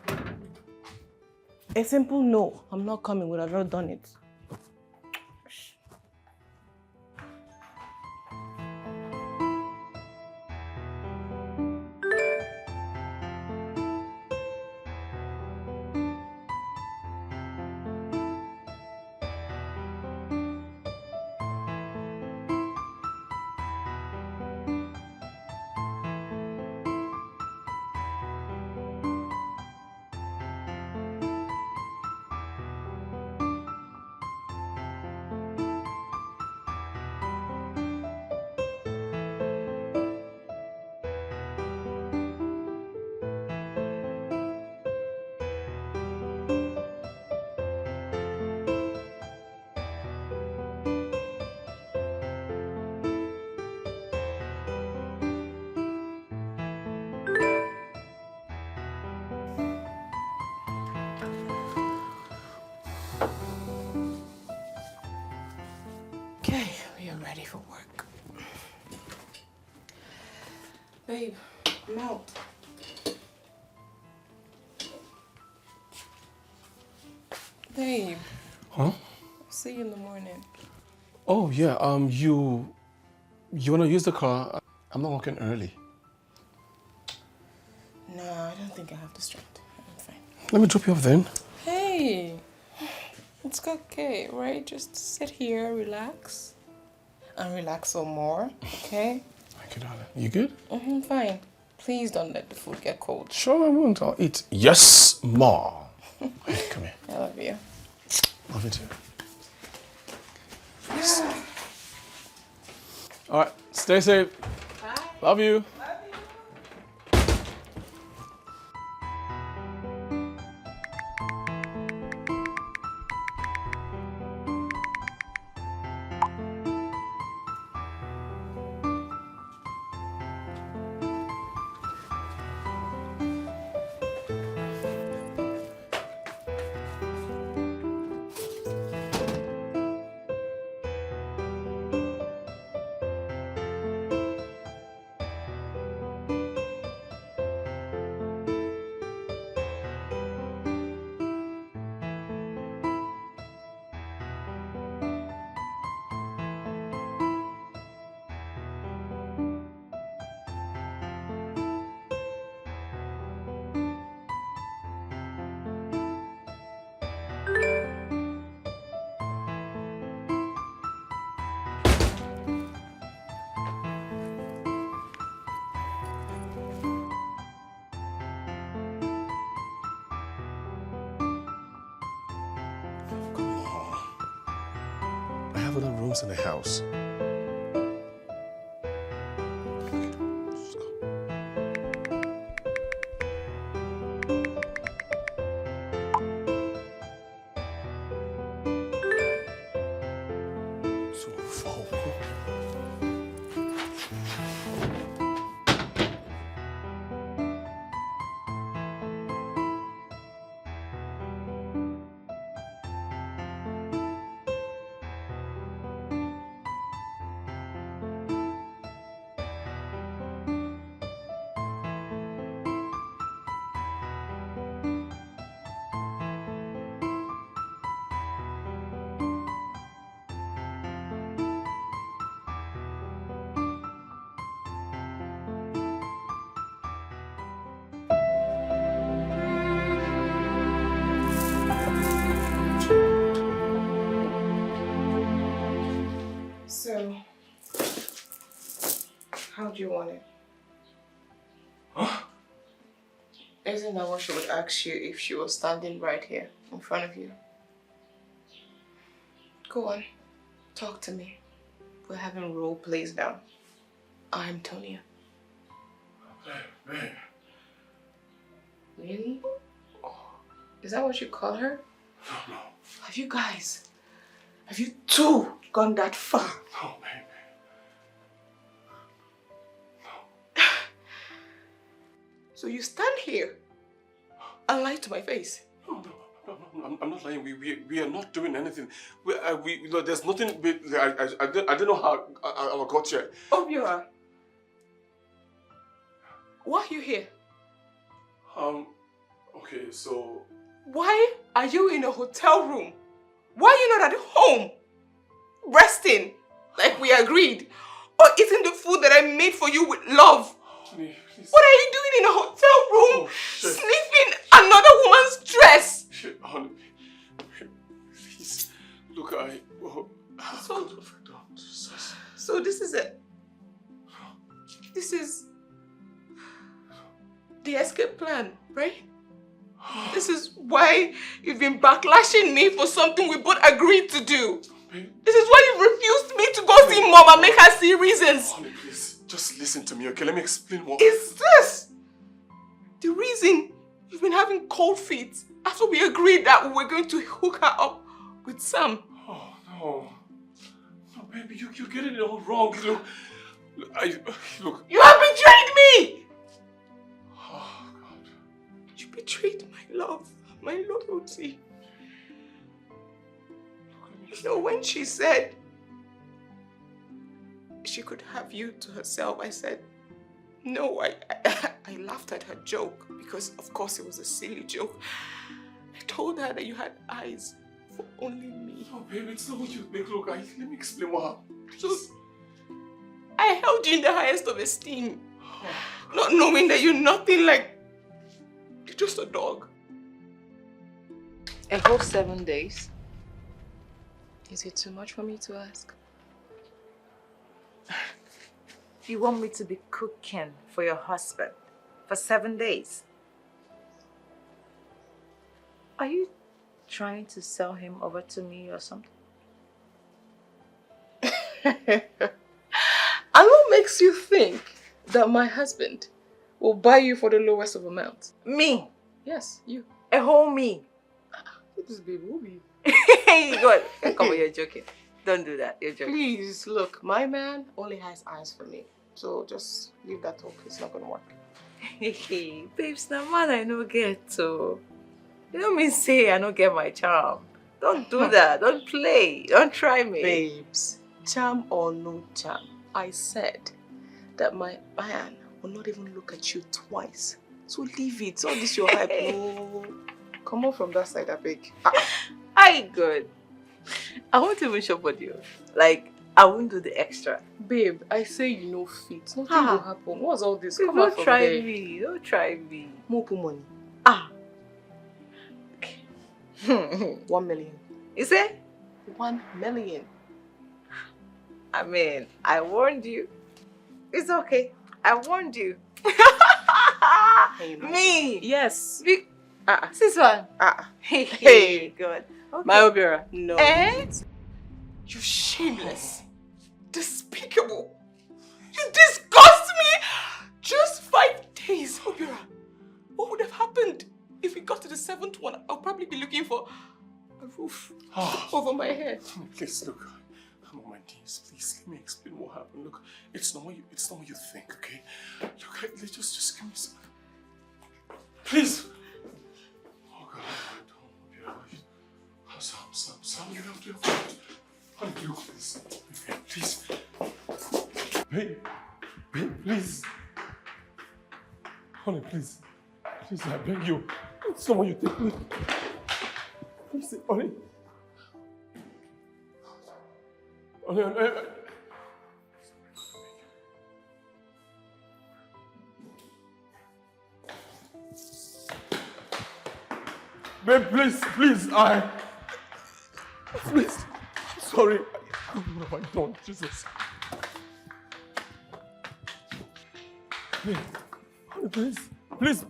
A simple no, I'm not coming, would have not done it. Okay, we are ready for work. Babe, I'm out. Babe. Huh? See you in the morning. Oh yeah. You wanna use the car? I'm not working early. No, I don't think I have the strength. I'm fine. Let me drop you off then. Hey, it's okay, right? Just sit here, relax, and relax some more, okay? Thank you, darling. You good? Mm-hmm, fine. Please don't let the food get cold. Sure, I won't. I'll eat. Yes, Ma. Hey, come here. I love you. Love you too. Yes. All right. Stay safe. Bye. Love you. I have other rooms in the house. So far. So, how do you want it? Huh? Isn't that what she would ask you if she was standing right here in front of you? Go on, talk to me. We're having role plays now. I'm Tonya. Babe. Really? Is that what you call her? No. Have you two gone that far? No, babe. So you stand here and lie to my face? No, I'm not lying. We are not doing anything. There's nothing. I don't know how I got here. Obiora, why are you here? Okay, so... Why are you in a hotel room? Why are you not at home? Resting, like we agreed. Or eating the food that I made for you with love. Honey, please. What are you doing in a hotel room? Oh, shit. Sniffing another woman's dress. Shit, honey. Please. Look, So- what have I done? Jesus. So this is it. This is the escape plan, right? This is why you've been backlashing me for something we both agreed to do. Babe. This is why you refused me to go see Mom and make her see reasons. Honey, please. Just listen to me, okay? Let me explain what... Is this the reason you've been having cold feet after we agreed that we were going to hook her up with Sam? Oh, no. No, baby, you're getting it all wrong. Look, look. You have betrayed me! Oh, God. You betrayed my love, my loyalty. You know, when she said she could have you to herself, I said, no, I laughed at her joke because, of course, it was a silly joke. I told her that you had eyes for only me. No, baby, it's not what you think. Look, let me explain what happened. So, I held you in the highest of esteem, not knowing that you're nothing like, you're just a dog. A whole 7 days. Is it too much for me to ask? You want me to be cooking for your husband for 7 days? Are you trying to sell him over to me or something? And what makes you think that my husband will buy you for the lowest of amount? Me? Yes, you. A whole me? This baby will be. God, come on, you're joking. Don't do that, you're joking. Please, look, my man only has eyes for me. So just leave that talk. It's not going to work. Hey, babes, now man I no get so. You don't mean say I don't get my charm. Don't do that. Don't play. Don't try me. Babes, charm or no charm, I said that my man will not even look at you twice. So leave it. All this your hype. No. Come on from that side, I beg. I good. I won't even show for you. Like, I won't do the extra. Babe, I say you know fit. Nothing Ah. will happen. What's all this? Babe, Come on don't from try there. me. Don't try me. More money. Ah. 1 million. You say? 1 million. I mean, I warned you. It's okay. I warned you. Hey, no. Me. Yes. Big. This one. Hey. Hey, good. Okay. My Obiora. No. Eh? You shameless. Despicable. You disgust me. Just 5 days, Obiora. What would have happened if we got to the 7th one? I'll probably be looking for a roof over my head. Please, look. I'm on my knees. Please, let me explain what happened. Look, it's not what you think, okay? Look, just give me some... Please! Oh, God, Sam, you have to help. Honey, look, please. Please. Babe, please. Honey, please. Please, I beg you. It's not what you think. Please, honey. Honey. Babe, please, please, please, I'm sorry. What have I done? Jesus. Babe, honey, please, please.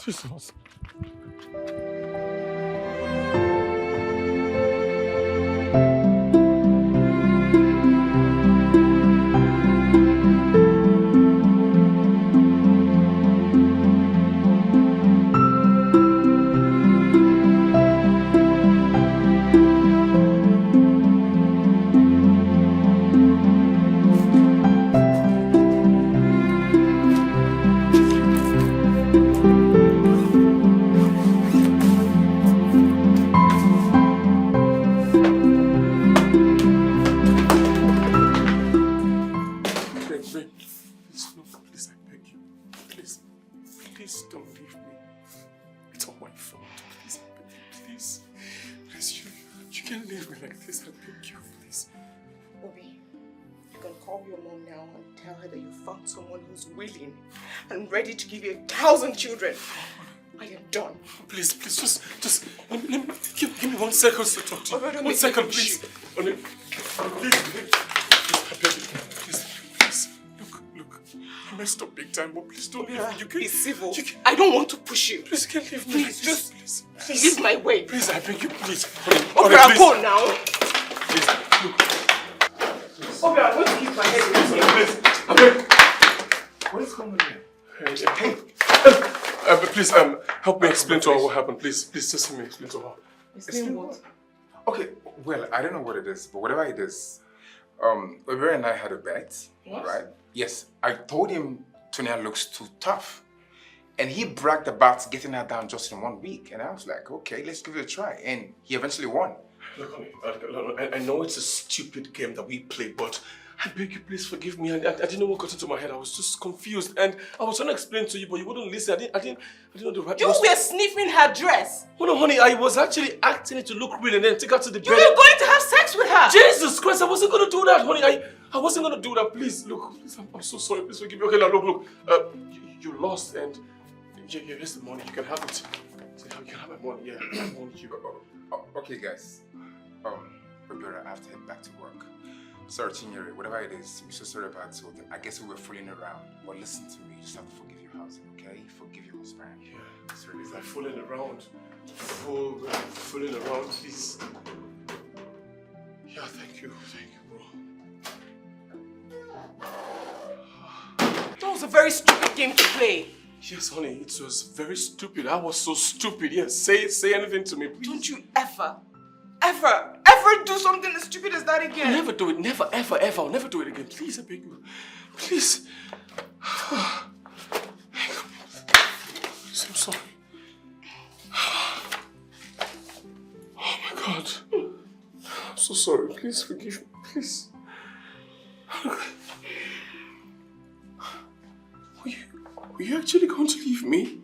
Jesus. can't leave me like this. I beg you, please. Bobby, you can call your mom now and tell her that you found someone who's willing and ready to give you 1,000 children. I am done. Please, just let me give me 1 second to talk to you. 1 second, please. Honey, please, I beg you. Please. Look. I messed up big time, but please don't leave me. You can't. Be civil. I don't want to push you. Please, you can't leave me. Please, just leave my way. Please, I beg you, please. Okay, I'll go now. Please, look. Okay, I'm going to keep my head. Please, I beg. What is going on here? Hey. Please, help me explain to her what happened. Please, just help me explain to her. Explain what? Okay, well, I don't know what it is, but whatever it is, Vivian and I had a bet, right? Yes, I told him Tonya looks too tough. And he bragged about getting her down just in 1 week. And I was like, okay, let's give it a try. And he eventually won. Look, honey, I know it's a stupid game that we play, but I beg you, please forgive me. I didn't know what got into my head. I was just confused. And I was trying to explain to you, but you wouldn't listen. I didn't know the right... You were sniffing her dress. Oh no, honey, I was actually acting it to look real and then take her to the bed. You were going to have sex with her. Jesus Christ, I wasn't going to do that, honey. I wasn't going to do that. Please, look. Please, I'm so sorry. Please forgive me. Okay, now, look. You lost and... Yeah, here's the money. You can have it. You can have my money. Yeah, I want you. Okay, guys. Roberta, I have to head back to work. Sorry, Chinyere, whatever it is, we're so sorry about it. I guess we were fooling around. But listen to me, you just have to forgive your husband, okay? Forgive your husband. Yeah, sorry, it's like fooling around. Fooling around, please. Yeah, thank you, bro. That was a very stupid game to play. Yes, honey, it was very stupid. I was so stupid. Yes, say anything to me, please. Don't you ever do something as stupid as that again. I'll never do it. Never, ever. I'll never do it again. Please, I beg you. Please. Please, I'm sorry. Oh my God. I'm so sorry. Please forgive me. Please. Were you actually going to leave me?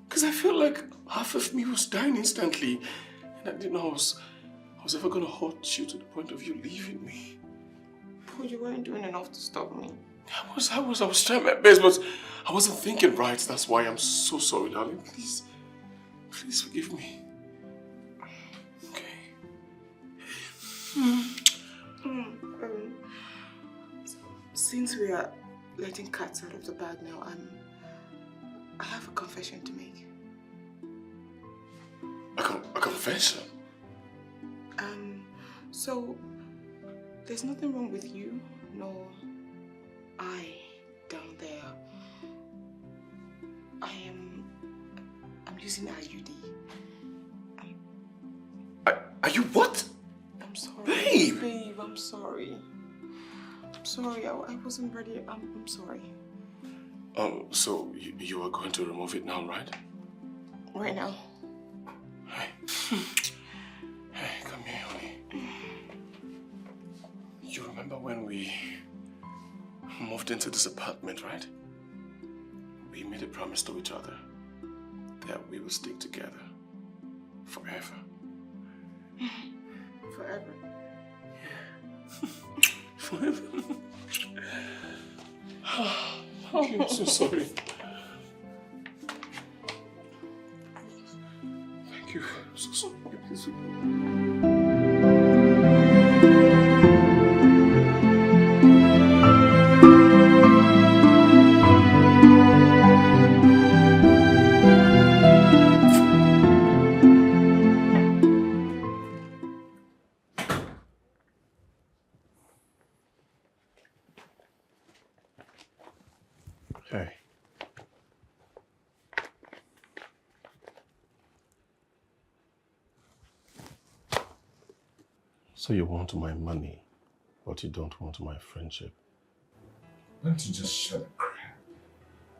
Because I felt like half of me was dying instantly. And I didn't know I was ever going to hurt you to the point of you leaving me. But you weren't doing enough to stop me. I was trying my best, but I wasn't thinking right. That's why I'm so sorry, darling. Please forgive me. Okay. Since we are letting cats out of the bag now, I have a confession to make. A confession? So there's nothing wrong with you, nor I down there. I'm using IUD. Are you what? I'm sorry. Babe, I'm sorry. I'm sorry, I wasn't ready. I'm sorry. So you are going to remove it now, right? Right now. Hey, come here, honey. You remember when we moved into this apartment, right? We made a promise to each other that we will stick together forever. Forever? Yeah. Forever. I'm so sorry. Thank you. I'm so sorry. Please. Hey. So you want my money, but you don't want my friendship? Why don't you just shut up, crap?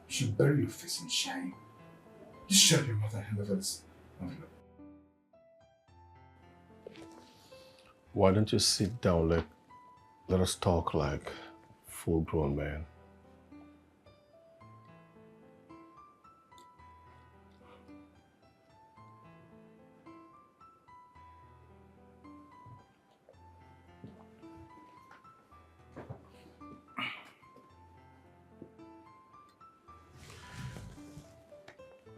You should bury your face in shame. You shut your mother and let us. Why don't you sit down, let us talk like full-grown men?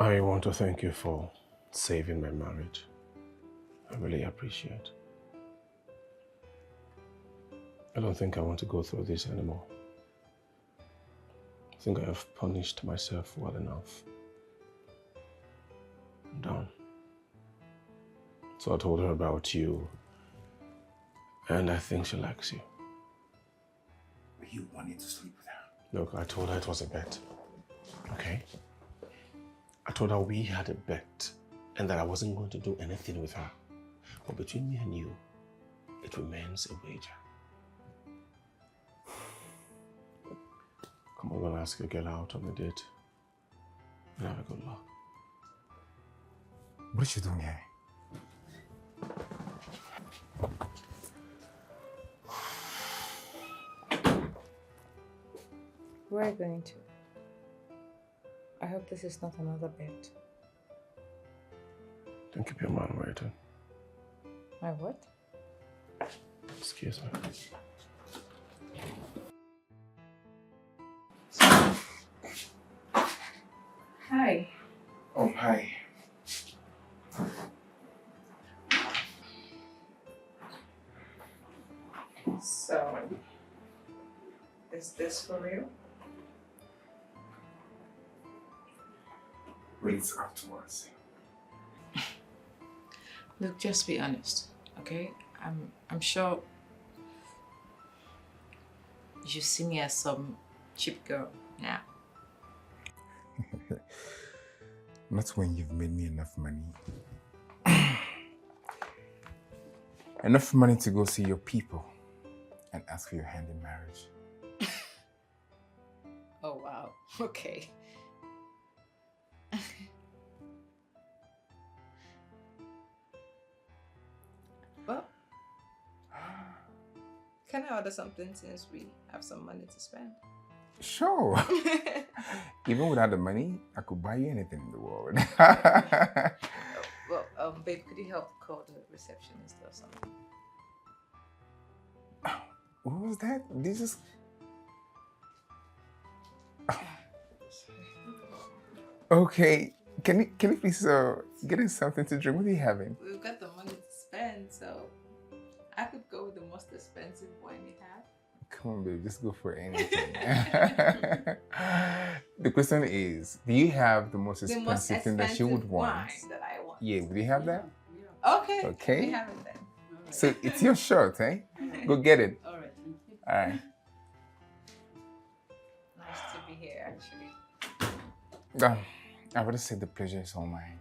I want to thank you for saving my marriage. I really appreciate. I don't think I want to go through this anymore. I think I have punished myself well enough. I'm done. So I told her about you, and I think she likes you. You wanted to sleep with her? Look, I told her it was a bet, okay? I told her we had a bet and that I wasn't going to do anything with her. But between me and you, it remains a wager. Come on, I'm gonna ask you to get out on the date. And have a good luck. What is she doing here? Where are you going to? I hope this is not another bet. Don't keep your man waiting. My what? Excuse me. Hi. Oh, hi. So, is this for real? Well, it's up to us. Look, just be honest, okay? I'm sure you see me as some cheap girl now. Not when you've made me enough money. Enough money to go see your people and ask for your hand in marriage. Oh, wow. Okay. Well, can I order something since we have some money to spend? Sure. Even without the money, I could buy you anything in the world. Well, babe, could you help call the receptionist or something? What was that? This is... Okay, can you please get us something to drink? What are you having? We've got the money to spend, so I could go with the most expensive wine we have. Come on, babe, just go for anything. The question is, do you have the most expensive thing that she would want? Wine that I want. Yeah, do you have that? Okay. Okay. We have it then. So it's your shirt, eh? Go get it. All right. All right. Nice to be here, actually. I would say the pleasure is all mine.